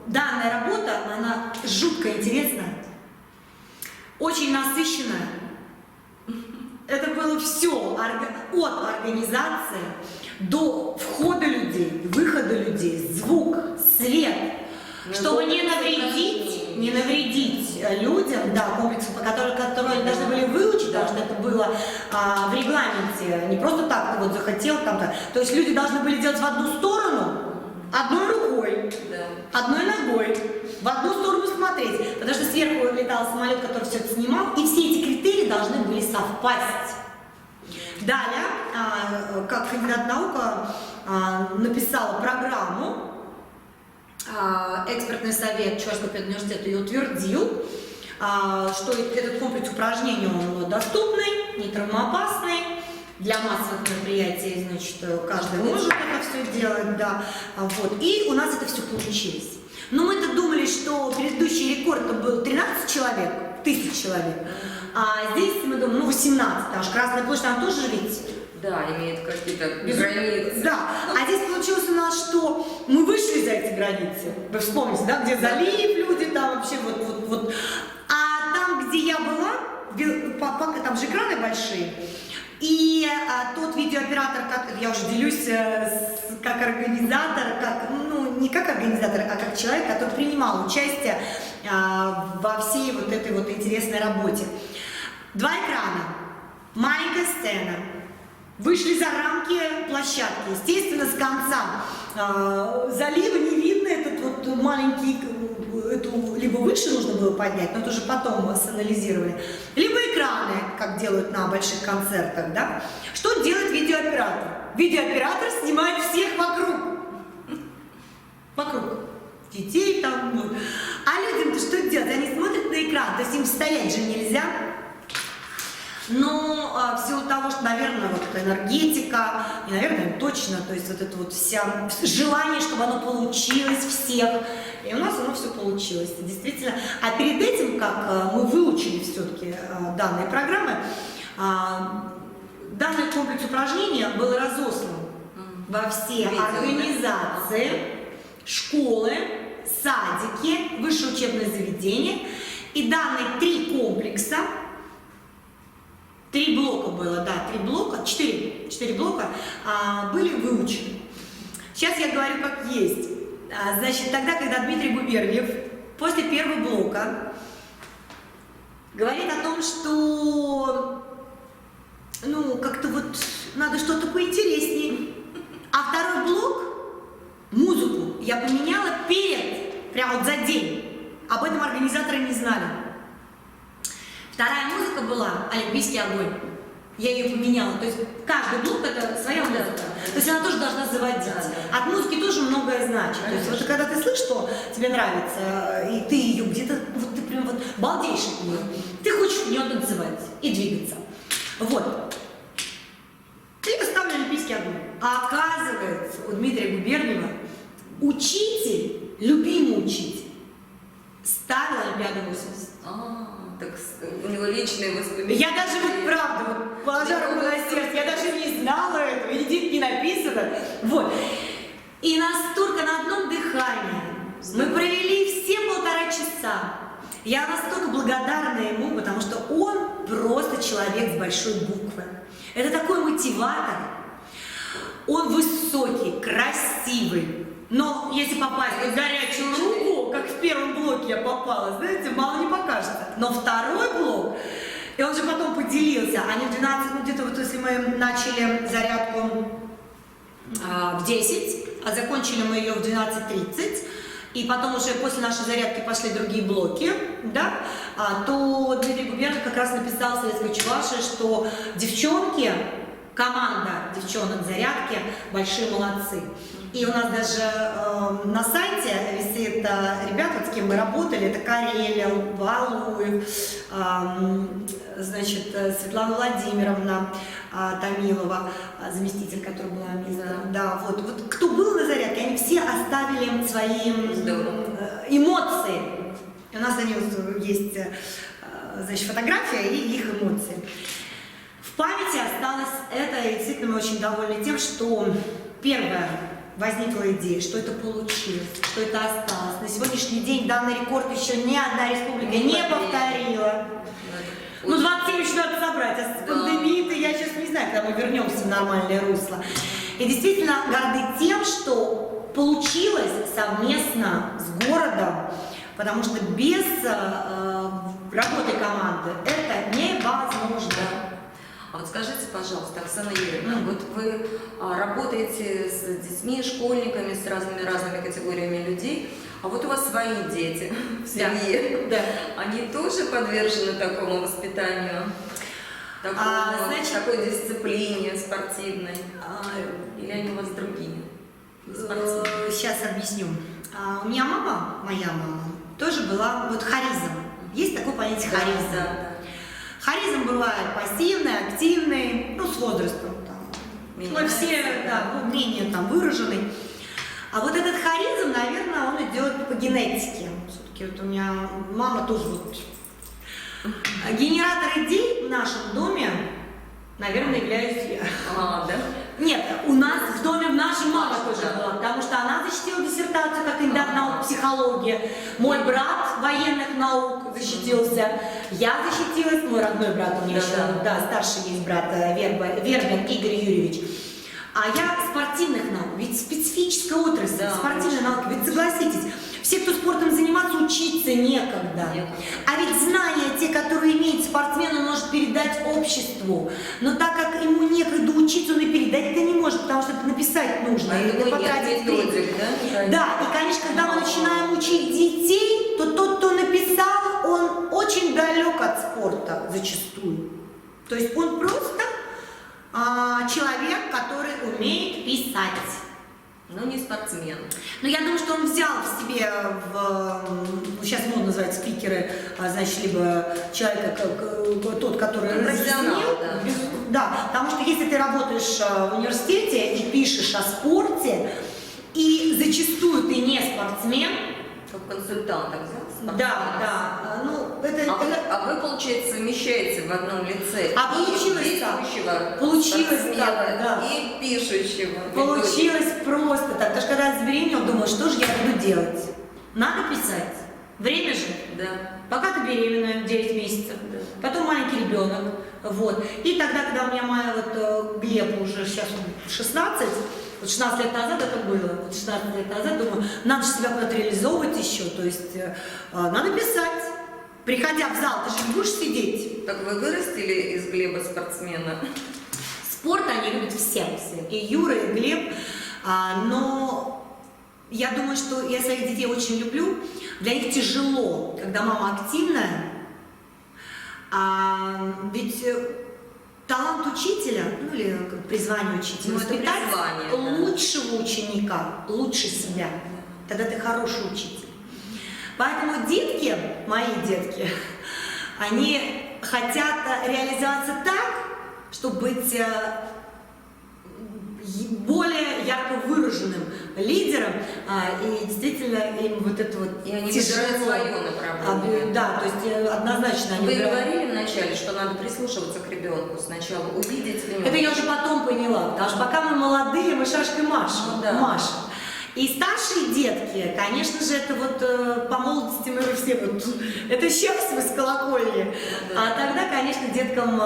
данная работа, она жутко интересная, очень насыщенная. Это было все, от организации до входа людей, выхода людей, звук, свет. Чтобы не навредить людям, да, комплексы, которые они должны были выучить, потому что это было в регламенте, не просто так, ты вот захотел там-то. То есть люди должны были делать в одну сторону, одной рукой, одной ногой, в одну сторону смотреть, потому что сверху летал самолет, который все это снимал, и все эти критерии должны были совпасть. Далее, как кандидат наук, написала программу, экспертный совет Чувашского педуниверситета ее утвердил, что этот комплекс упражнений он доступный, не травмоопасный, для массовых мероприятий, значит, каждый может это все делать, да, вот, и у нас это все получилось. Но мы-то думали, что предыдущий рекорд был 13 человек, 1000 человек, а здесь мы думаем, 18, потому что Красная площадь, она тоже ведь... Да, имеет какие-то границы. Да, а здесь получилось у нас, что мы вышли за эти границы. Вы вспомните, да, где залив люди, там вообще вот. А там, где я была, там же экраны большие, и тот видеооператор, как я уже делюсь как организатор, не как организатор, а как человек, который принимал участие во всей вот этой вот интересной работе. 2 экрана, маленькая сцена. Вышли за рамки площадки. Естественно, с конца залива не видно этот вот маленький, эту либо выше нужно было поднять, но это уже потом санализировали, либо экраны, как делают на больших концертах, да? Что делает видеооператор? Видеооператор снимает всех вокруг. Вокруг. Детей там. Вот. А людям-то что делать? Они смотрят на экран, то есть им стоять же нельзя. Но в силу того, что, наверное, вот эта энергетика, и, наверное, точно, то есть вот это вот вся желание, чтобы оно получилось всех, и у нас оно все получилось, действительно. А перед этим, как мы выучили все-таки данные программы, данный комплекс упражнений был разослан во все организации, школы, садики, высшие учебные заведения, и данные 3 комплекса, 3 блока было, да, 3 блока, 4 блока были выучены. Сейчас я говорю как есть. Значит, тогда, когда Дмитрий Губерниев после первого блока говорит о том, что, как-то вот надо что-то поинтереснее. А второй блок, музыку, я поменяла прямо вот за день. Об этом организаторы не знали. Вторая музыка была «Олимпийский огонь». Я ее поменяла. То есть каждый блок – это своя музыка. То есть она тоже должна заводить. От музыки тоже многое значит. То есть вот когда ты слышишь, что тебе нравится, и ты ее где-то, вот ты прям вот балдеешь от нее, ты хочешь в нее танцевать и двигаться. Вот. И поставлю «Олимпийский огонь». А оказывается, у Дмитрия Губерниева учитель, любимый учитель, ставил Олимпиаду 80. Так у него личные воспоминания. Я даже, правда, положа руку на сердце, я даже не знала этого, и нигде не написано. Вот. И настолько на одном дыхании мы провели все 1,5 часа. Я настолько благодарна ему, потому что он просто человек с большой буквы. Это такой мотиватор. Он высокий, красивый. Но если попасть в горячую руку, как в первом блоке я попала, знаете, мало не покажется. Но второй блок, и он же потом поделился, они в 12, где-то вот если мы начали зарядку в 10, а закончили мы ее в 12:30, и потом уже после нашей зарядки пошли другие блоки, да, то Дмитрий Губернов как раз написал в «Советской Чувашии», что девчонки, команда девчонок зарядки большие молодцы. И у нас даже на сайте висит ребята, вот, с кем мы работали, это Карелия, Валуев, значит, Светлана Владимировна Томилова, заместитель, который была министром. Да, вот кто был на зарядке, они все оставили свои эмоции. У нас за ним есть, значит, фотография и их эмоции. В памяти осталось это, и действительно мы очень довольны тем, что первое, возникла идея, что это получилось, что это осталось. На сегодняшний день данный рекорд еще ни одна республика не повторила. Ну, 27 еще надо собрать, а с пандемией-то я сейчас не знаю, когда мы вернемся в нормальное русло. И действительно горды тем, что получилось совместно с городом, потому что без работы команды это невозможно. А вот скажите, пожалуйста, Оксана Юрьевна, вот вы работаете с детьми, школьниками, с разными категориями людей, а вот у вас свои дети в семье, да. Они тоже подвержены такому воспитанию, такой дисциплине спортивной, или они у вас другие? Сейчас объясню. У меня моя мама, тоже была вот харизм. Есть такое понятие харизм. Да. Харизм бывает пассивный, активный, ну, с возрастом. Мы все, менее выраженный. А вот этот харизм, наверное, он идет по генетике. Все-таки вот у меня мама тоже вот... Генератор идей в нашем доме, наверное, являюсь я. Да? Нет, у нас в доме, в нашей маме тоже была, потому что она защитила диссертацию как кандидат наук психологии. Мой брат военных наук защитился, я защитилась, мой родной брат у меня еще, старший есть брат Вербин Игорь Юрьевич. А я спортивных наук, ведь специфическая отрасль, спортивные науки, ведь согласитесь, все, кто спортом заниматься, учиться некогда. А ведь знания, те, которые имеет спортсмен, он может передать обществу. Но так как ему некогда учиться, он и передать это не может, потому что это написать нужно, это потратить время. Да, и, конечно, когда мы начинаем учить детей, то тот, кто написал, он очень далек от спорта зачастую. То есть он просто человек, который умеет писать. Но не спортсмен. Но я думаю, что он взял в себе, сейчас модно называть спикеры, значит, либо человека, тот, который разъяснил. Да, потому что если ты работаешь в университете и пишешь о спорте, и зачастую ты не спортсмен, как консультант, взял? Да. Ну, а вы, получается, совмещаете в одном лице получилось так, да. И пишущего. Получилось просто так. Потому что когда я забеременела, думала, что же я буду делать? Надо писать. Время же. Да. Пока ты беременная, 9 месяцев. Да. Потом маленький ребенок. Вот. И тогда, когда у меня Глеб уже сейчас 16, вот 16 лет назад это было, вот 16 лет назад, думаю, надо же себя куда-то реализовывать еще, то есть надо писать. Приходя в зал, ты же не будешь сидеть. Так вы вырастили из Глеба спортсмена? Спорт они любят все. И Юра, и Глеб. Но я думаю, что я своих детей очень люблю. Для них тяжело, когда мама активная. Ведь талант учителя, ну или призвание учителя, воспитать лучшего ученика, лучше себя. Тогда ты хороший учитель. Поэтому детки, мои детки, они хотят реализоваться так, чтобы быть более ярко выраженным лидером, и действительно им вот это вот и они выбирают свое направление. Да, то есть однозначно они Вы говорили вначале, что надо прислушиваться к ребенку сначала, увидеть в нем. Это я уже потом поняла, потому что пока мы молодые, мы шашкой машем. И старшие детки, конечно же, это вот по молодости мы все вот, это счастье с колокольни. А тогда, конечно, деткам,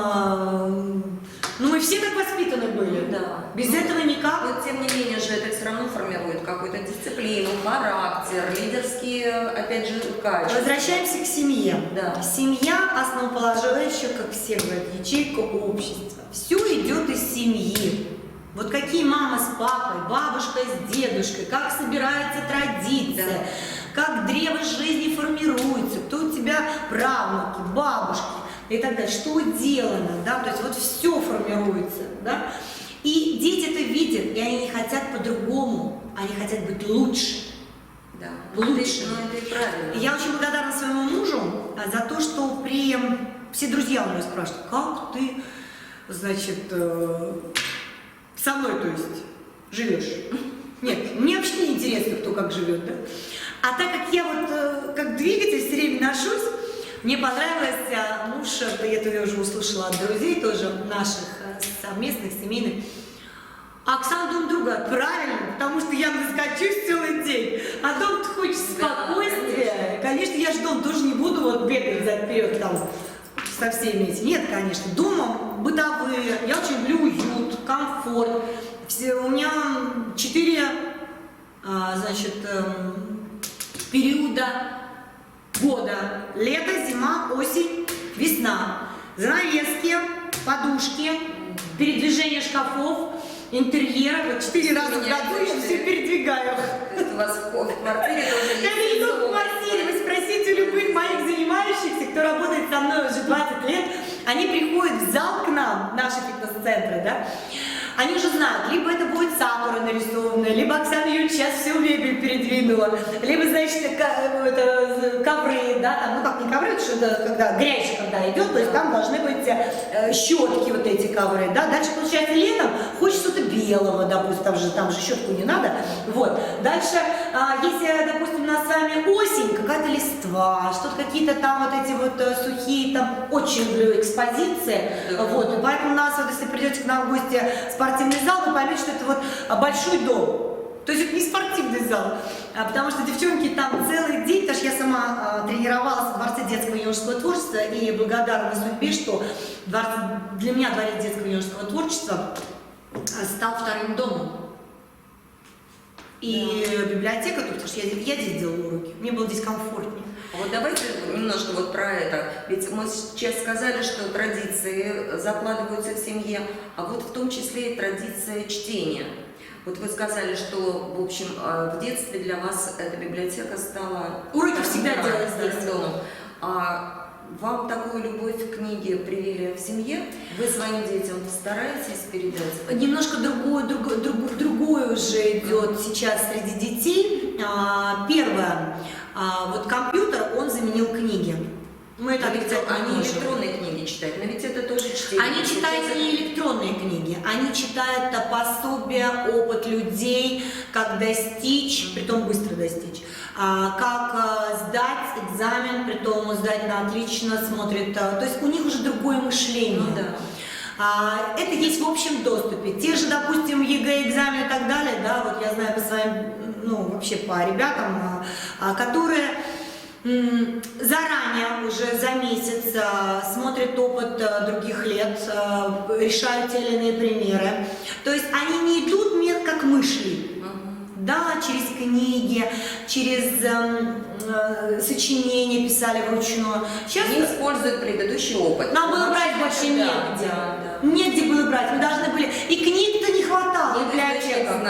ну мы все так воспитаны были. Да. Без этого никак. Но тем не менее же это все равно формирует какую-то дисциплину, характер, лидерские, опять же, качества. Возвращаемся к семье. Да. Семья основополагающая, как все говорят, ячейка общества. Все идет из семьи. Вот какие мама с папой, бабушка с дедушкой, как собирается традиция. как древо жизни формируется, кто у тебя правнуки, бабушки и так далее, что делано, да, то есть вот все формируется, да. И дети это видят, и они не хотят по-другому, они хотят быть лучше. Да. Лучше. Ну, это и правильно. И я очень благодарна своему мужу за то, что все друзья у него спрашивают, как ты, значит, со мной, то есть, живешь? Нет, мне вообще не интересно, кто как живет, да? А так как я вот как двигатель все время ношусь, мне понравилось, муж, это я уже услышала от друзей тоже наших совместных, семейных, Оксана дом друга, правильно, потому что я наскочусь целый день, а дом ты хочешь спокойствия. Конечно, я же дом тоже не буду вот бегать взад-вперед там со всеми этими. Нет, конечно, домом бытовые, я очень люблю уют, комфорт. У меня 4, значит, периода года. Лето, зима, осень, весна. Занавески, подушки, передвижение шкафов, интерьер. Вот 4 раза в году я все передвигаю. Это у вас в квартире тоже есть? Это не только в квартире. Вы спросите любых моих занимающихся, кто работает со мной уже 20 лет, они приходят в зал к нам, наши фитнес-центры, да, они уже знают, либо это будет сакура нарисованная, либо Оксана Юрьевна сейчас всю мебель передвинула, либо, значит, ковры, да, там, ну как не ковры, что это когда грязь, когда идет, то есть там должны быть щетки вот эти ковры, да, дальше, получается, летом хочется что-то белого, допустим, там же щетку не надо, вот, дальше, если, допустим, у нас с вами осень, какая-то листва, что-то какие-то там вот эти вот сухие, там, очень люблю экспозиции, вот, и поэтому у нас, вот, если придете к нам в гости в спортивный зал, вы поймете, что это вот большой дом. То есть это не спортивный зал, потому что девчонки там целый день, потому что я сама тренировалась в Дворце детского и юношеского творчества и благодарна судьбе, что для меня Дворец детского и юношеского творчества стал вторым домом. И библиотека тут, потому что я здесь делала уроки, мне было здесь комфортнее. Вот давайте немножко вот про это. Ведь мы сейчас сказали, что традиции закладываются в семье, а вот в том числе и традиция чтения. Вот вы сказали, что, в общем, в детстве для вас эта библиотека стала... Уроки всегда делать здесь. Домом. А вам такую любовь к книге привили в семье? Вы своим детям стараетесь передать? Немножко другое уже идет сейчас среди детей. Первое. Вот компьютер, он заменил книги. Мы это они электронные книги читают, но ведь это тоже чтение. Они читают не электронные книги, они читают пособия, опыт людей, как достичь, притом быстро достичь, как сдать экзамен, притом сдать на отлично, смотрят, то есть у них уже другое мышление. Ну, да. Это есть в общем доступе. Те же, допустим, ЕГЭ, экзамен и так далее, да, вот я знаю по своим, ну, вообще по ребятам, которые заранее, уже за месяц, смотрят опыт других лет, решают те или иные примеры. То есть они не идут мир, как мы шли. Да, через книги, через сочинения писали вручную. Сейчас они используют предыдущий опыт. Нам было брать больше негде. Негде было брать. Мы должны были. И книг-то не хватало в библиотеках.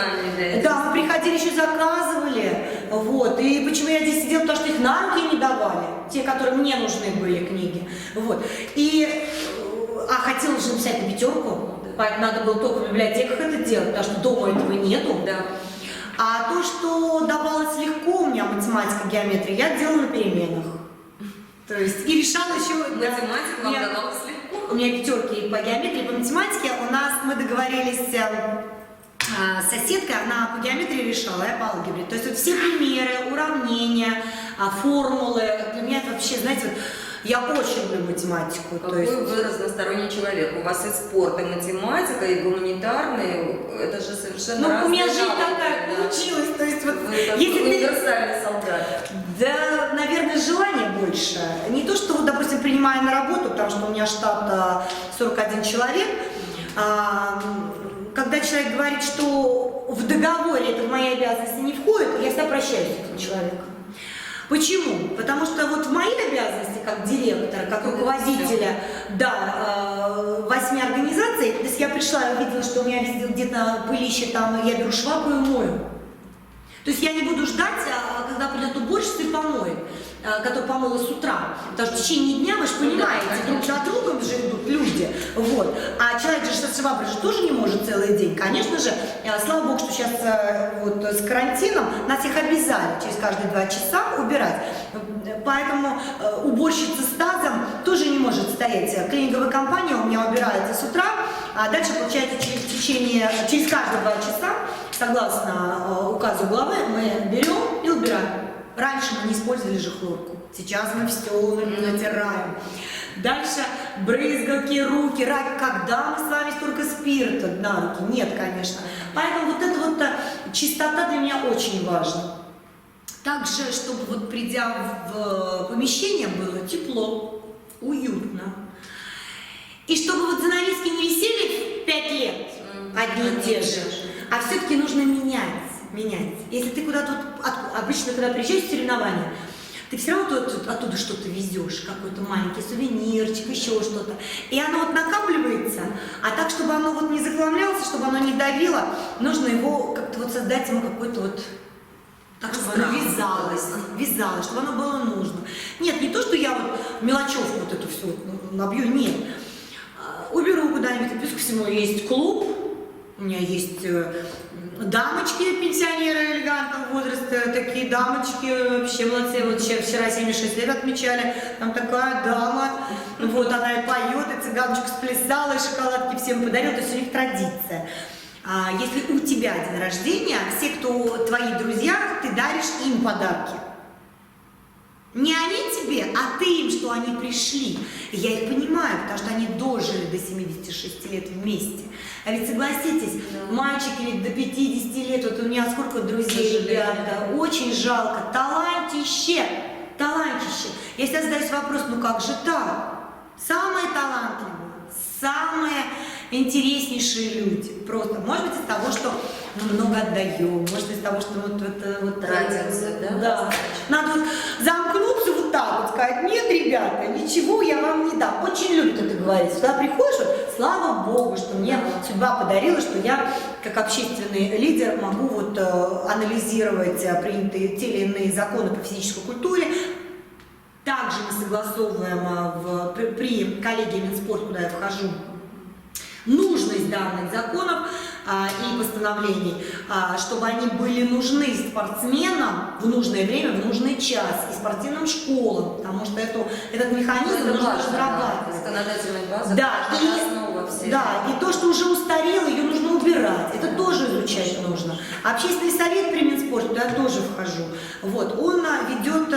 Да, мы приходили, еще заказывали. Вот. И почему я здесь сидела? Потому что их на руки не давали. Те, которые мне нужны были книги. Вот. И хотела же написать на 5, поэтому надо было только в библиотеках это делать, потому что дома этого нету. Да. А то, что давалось легко, у меня математика, геометрия, я делала на переменах. То есть и решала еще... Математика вам давалась легко? У меня 5 по геометрии, по математике. У нас мы договорились с соседкой, она по геометрии решала, я по алгебре. То есть вот все примеры, уравнения, формулы, для меня это вообще, знаете, вот, я очень люблю математику. Какой вы разносторонний человек. У вас и спорт, и математика, и гуманитарный. Это же совершенно разные. У меня жизнь такая получилась. То есть вот, если универсальный солдат. Да, наверное, желание больше. Не то, что, вот, допустим, принимая на работу, потому что у меня штат 41 человек. Когда человек говорит, что в договоре это в мои обязанности не входит, я всегда прощаюсь с этим человеком. Почему? Потому что вот в мои обязанности, как директора, как руководителя, да, 8 организаций, то есть я пришла и увидела, что у меня везде где-то пылище, там, я беру швабру и мою. То есть я не буду ждать, когда придет уборщица и помоет, который помыла с утра. Потому что в течение дня, вы же понимаете, друг за другом же идут люди. Вот. А человек же со шваброй же тоже не может целый день. Конечно же, слава богу, что сейчас вот с карантином нас их обязали через каждые 2 часа убирать. Поэтому уборщица с тазом тоже не может стоять. Клининговая компания у меня убирается с утра, а дальше, получается, через каждые 2 часа, согласно указу главы, мы берем и убираем. Раньше мы не использовали же хлорку, сейчас мы все натираем. Дальше брызгалки, руки, когда мы с вами столько спирта на руки? Нет, конечно. Поэтому вот эта вот чистота для меня очень важна. Также, чтобы вот придя в помещение, было тепло, уютно. И чтобы вот занавески не висели в 5 лет одни и те же, а все-таки нужно менять. Если ты куда-то, обычно, когда приезжаешь в соревнования, ты все равно оттуда что-то везешь, какой-то маленький сувенирчик, еще что-то. И оно вот накапливается, а так, чтобы оно вот не захламлялось, чтобы оно не давило, нужно его как-то вот создать ему какой-то вот, так, чтобы оно вязалось, чтобы оно было нужно. Нет, не то, что я вот мелочевку вот эту всю набью, нет. Уберу куда-нибудь, плюс ко всему есть клуб, у меня есть дамочки, пенсионеры элегантного возраста, такие дамочки, вообще молодцы. Вот вчера 76 лет отмечали, там такая дама, вот она и поет, и цыганочка сплясала, и шоколадки всем подарила, то есть у них традиция. Если у тебя день рождения, все, кто твои друзья, ты даришь им подарки. Не они тебе, а ты им, что они пришли. И я их понимаю, потому что они дожили до 76 лет вместе. А ведь согласитесь, мальчики ведь до 50 лет, вот у меня сколько друзей, ребята, очень жалко, талантище. Я всегда задаюсь вопрос, ну как же так? Самые талантливые, самые интереснейшие люди. Просто, может быть, из того, что мы много отдаем, может, из того, что вот это вот традиция, да? Да. Надо вот замкнуться вот так вот, сказать, нет, ребята, ничего я вам не дам. Очень любят это говорить. Сюда приходишь, вот, слава Богу, что мне судьба подарила, что я, как общественный лидер, могу вот анализировать принятые те или иные законы по физической культуре. Также мы согласовываем при коллегии Минспорт, куда я вхожу, нужность данных законов и постановлений, чтобы они были нужны спортсменам в нужное время, в нужный час, и спортивным школам, потому что этот механизм нужно разрабатывать. Законодательная база, и то, что уже устарело, ее нужно убирать, это тоже изучать нужно. Общественный совет при Минспорте, туда я тоже вхожу, вот, он ведет,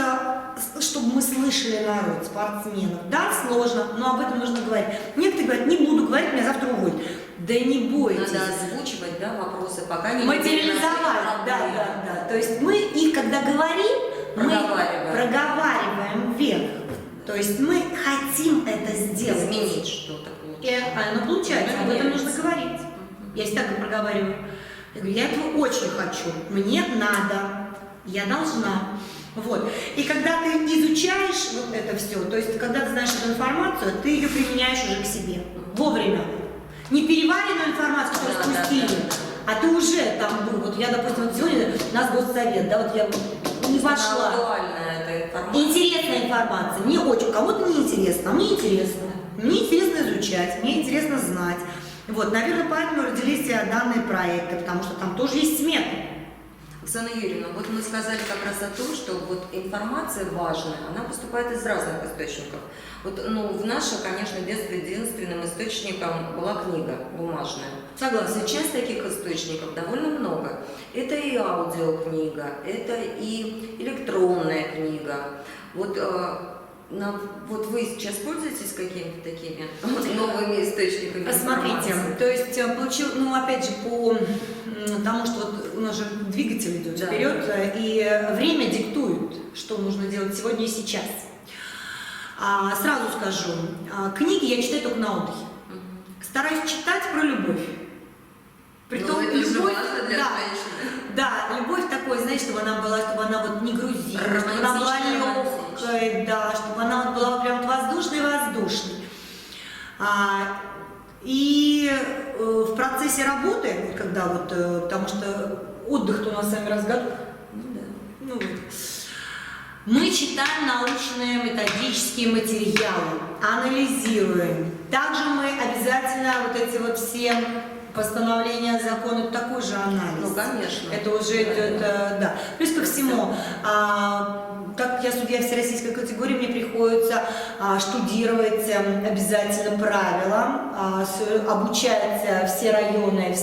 чтобы мы слышали народ, спортсменов. Да, сложно, но об этом нужно говорить. Некоторые говорят, не буду говорить, меня завтра уволят. Да не бойтесь. Надо озвучивать, да, вопросы, пока не материализовать, да. То есть мы их, когда говорим, мы проговариваем вверх. То есть мы хотим это сделать. Изменить что-то. И оно получается, об этом нужно говорить. Я всегда проговариваю. Я говорю, я этого очень хочу, мне надо, я должна. Вот. И когда ты изучаешь вот это все, то есть когда ты знаешь эту информацию, ты ее применяешь уже к себе вовремя. Не переваренную информацию, которую спустили, а ты уже там был. Вот я, допустим, вот сегодня у нас госсовет, да, вот я не вошла. Интересная информация. Мне очень, кому-то не интересно, а мне интересно. Мне интересно изучать, мне интересно знать. Вот, наверное, поэтому родились данные проекты, потому что там тоже есть сметы. Оксана Юрьевна, вот мы сказали как раз о том, что вот информация важная, она поступает из разных источников. Вот, в наше, конечно, детстве единственным источником была книга бумажная. Согласна. Сейчас таких источников довольно много. Это и аудиокнига, это и электронная книга. Вот вы сейчас пользуетесь какими-то такими новыми источниками? Посмотрите, то есть опять же, по тому, что вот у нас же двигатель идет вперед, и время диктует, что нужно делать сегодня и сейчас. Сразу скажу, книги я читаю только на отдыхе. Стараюсь читать про любовь. Притом любовь для женщины. Да, любовь такой, знаете, чтобы она вот не грузила, чтобы она была легкой, да, чтобы она вот была прям воздушной. И в процессе работы, когда потому что отдых-то у нас с вами раз в году, Ну, вот. Мы читаем научные методические материалы, анализируем. Также мы обязательно вот эти вот все постановления закона, такой же анализ. Ну, конечно. Это уже идет, да. Плюс ко всему, так как я судья всероссийской категории, мне приходится штудировать обязательно правила, обучать все районы,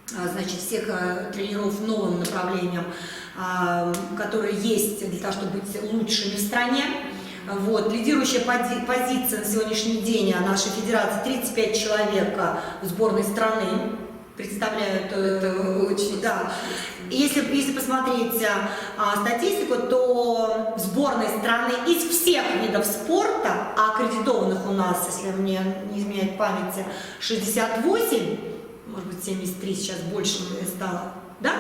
значит, всех тренеров новым направлениям, которые есть для того, чтобы быть лучшими в стране. Вот. Лидирующая позиция на сегодняшний день нашей федерации 35 человек в сборной страны представляют. Это очень, да. И если посмотреть статистику, то в сборной страны из всех видов спорта, а аккредитованных у нас, если мне не изменяет память, 68, может быть 73, сейчас больше стало, да?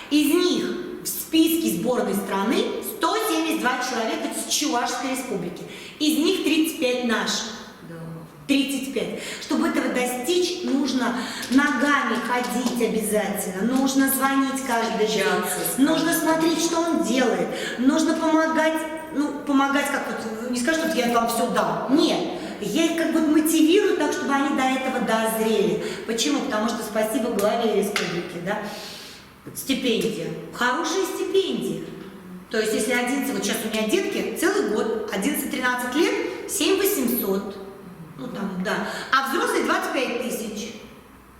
Из них в списке сборной страны 172 человека с Чувашской республики. Из них 35 наших. 35. Чтобы этого достичь, нужно ногами ходить обязательно, нужно звонить каждый день, нужно смотреть, что он делает, нужно помогать, помогать как вот, не скажу, что я вам все дам, нет. Я их как бы мотивирую так, чтобы они до этого дозрели. Почему? Потому что спасибо главе республики, да, стипендия, хорошие стипендии. То есть если 11, вот сейчас у меня детки целый год, 11-13 лет, 7800. Ну там, да. А взрослые 25 тысяч.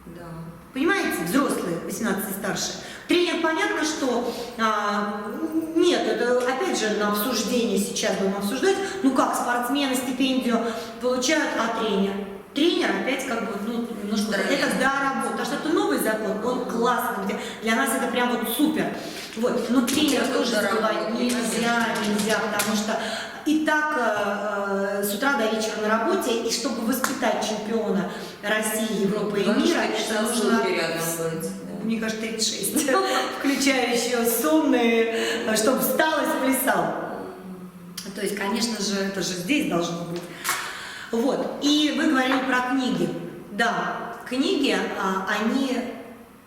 Да. Понимаете, взрослые, 18 и старше. Тренер, понятно, что нет, это опять же на обсуждение сейчас будем обсуждать. Ну как спортсмены стипендию получают, а тренер? Тренер опять как бы, немножко, это да, работа, потому что это новый закон, он классный, для нас это прям вот супер. Вот, но тренера тоже забывать нельзя, потому что и так с утра до вечера на работе, и чтобы воспитать чемпиона России, Европы и мира, это нужно, мне кажется, 36, включая еще сонные, чтобы встал и сплясал. То есть, конечно же, это же здесь должно быть. Вот, и вы говорили про книги. Да, книги, они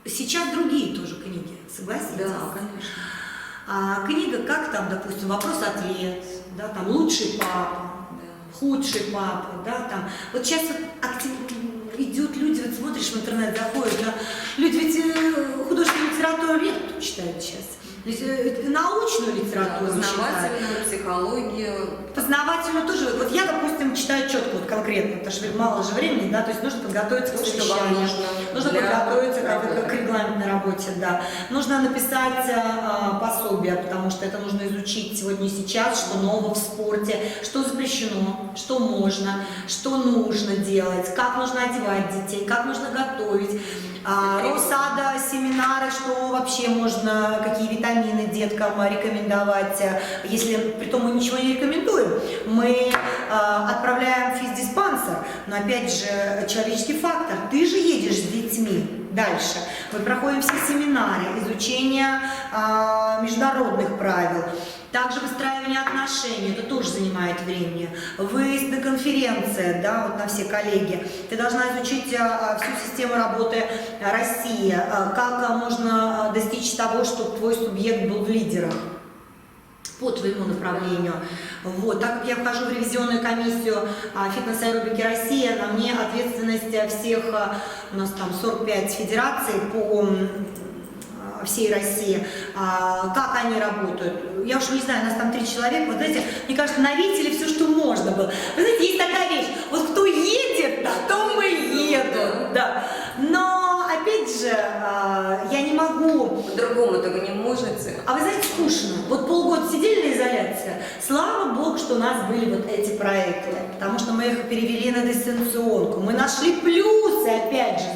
сейчас другие тоже книги, согласитесь? Да, конечно. Книга, как там, допустим, вопрос-ответ, да, там лучший папа, да, худший папа, да, там. Вот сейчас вот идут люди, вот смотришь в интернет, заходят, да, люди ведь художественную литературу редко читают сейчас. То есть научную литературу, познавательную, психологию. Познавательную тоже. Вот я, допустим, читаю четко, вот конкретно, потому что мало же времени, да, то есть нужно подготовиться к совещанию, нужно подготовиться к регламентной работе, да. Нужно написать пособие, потому что это нужно изучить сегодня и сейчас, что нового в спорте, что запрещено, что можно, что нужно делать, как нужно одевать детей, как нужно готовить. Росада, семинары, что вообще можно, какие витамины деткам рекомендовать, если притом мы ничего не рекомендуем. Мы отправляем в физдиспансер, но опять же человеческий фактор, ты же едешь с детьми дальше. Мы проходим все семинары, изучение международных правил. Также выстраивание отношений, это тоже занимает времени. Выезд на конференции, да, вот на все коллеги. Ты должна изучить всю систему работы России, как можно достичь того, чтобы твой субъект был в лидерах по твоему направлению. Вот. Так как я вхожу в ревизионную комиссию фитнес-аэробики России, на мне ответственность всех, у нас там 45 федераций по всей России, как они работают. Я уж не знаю, у нас там 3 человека, вот знаете, мне кажется, навесили все, что можно было. Вы знаете, есть такая вещь, вот кто едет, то мы едут, да. Но, опять же, я не могу... По-другому этого не можете. А вы знаете, скучно. Вот полгода сидели на изоляции, слава богу, что у нас были вот эти проекты, потому что мы их перевели на дистанционку. Мы нашли плюсы, опять же,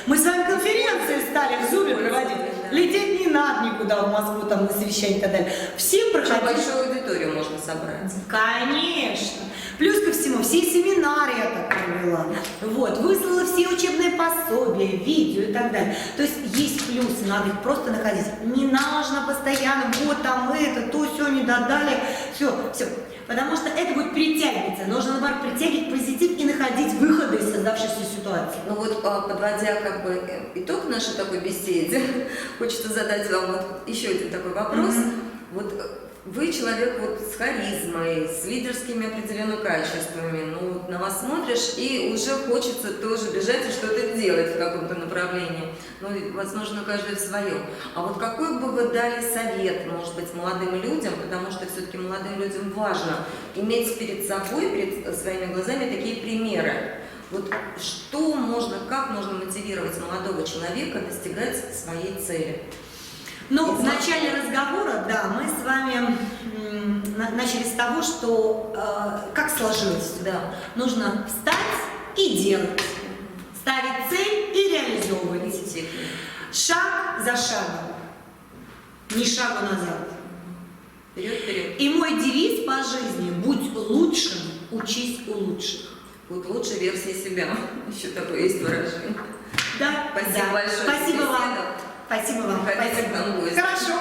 мы с вами конференции стали в Зуме проводить. Лететь не надо никуда в Москву, там, на совещание и так далее. Всем проходить. Большую аудиторию можно собрать. Конечно. Плюс ко всему, все семинары я так провела. Вот, выслала все учебные пособия, видео и так далее. То есть есть плюсы, надо их просто находить. Не нужно постоянно, вот там это, то, все не додали, все. Потому что это будет притягиваться. Нужно, наоборот, притягивать позитив и находить выходы из создавшейся ситуации. Ну вот, подводя как бы итог нашей такой беседе, хочется задать вам вот еще один такой вопрос. Вот вы человек вот с харизмой, с лидерскими определенными качествами. Ну, вот на вас смотришь, и уже хочется тоже бежать и что-то делать в каком-то направлении. Ну, возможно, каждый в своем. А вот какой бы вы дали совет, может быть, молодым людям, потому что все-таки молодым людям важно иметь перед собой, перед своими глазами такие примеры. Вот что можно, как можно мотивировать молодого человека достигать своей цели? Ну, в начале разговора, да, мы с вами начали с того, что как сложилось. Да. Нужно встать и делать. Ставить цель и реализовывать. Шаг за шагом. Ни шагу назад. Вперед, вперед. И мой девиз по жизни: будь лучшим, учись у лучших. Будь лучшей версией себя. Еще такое есть выражение. Да, Спасибо большое. Спасибо вам. Спасибо вам. Спасибо. Хорошо.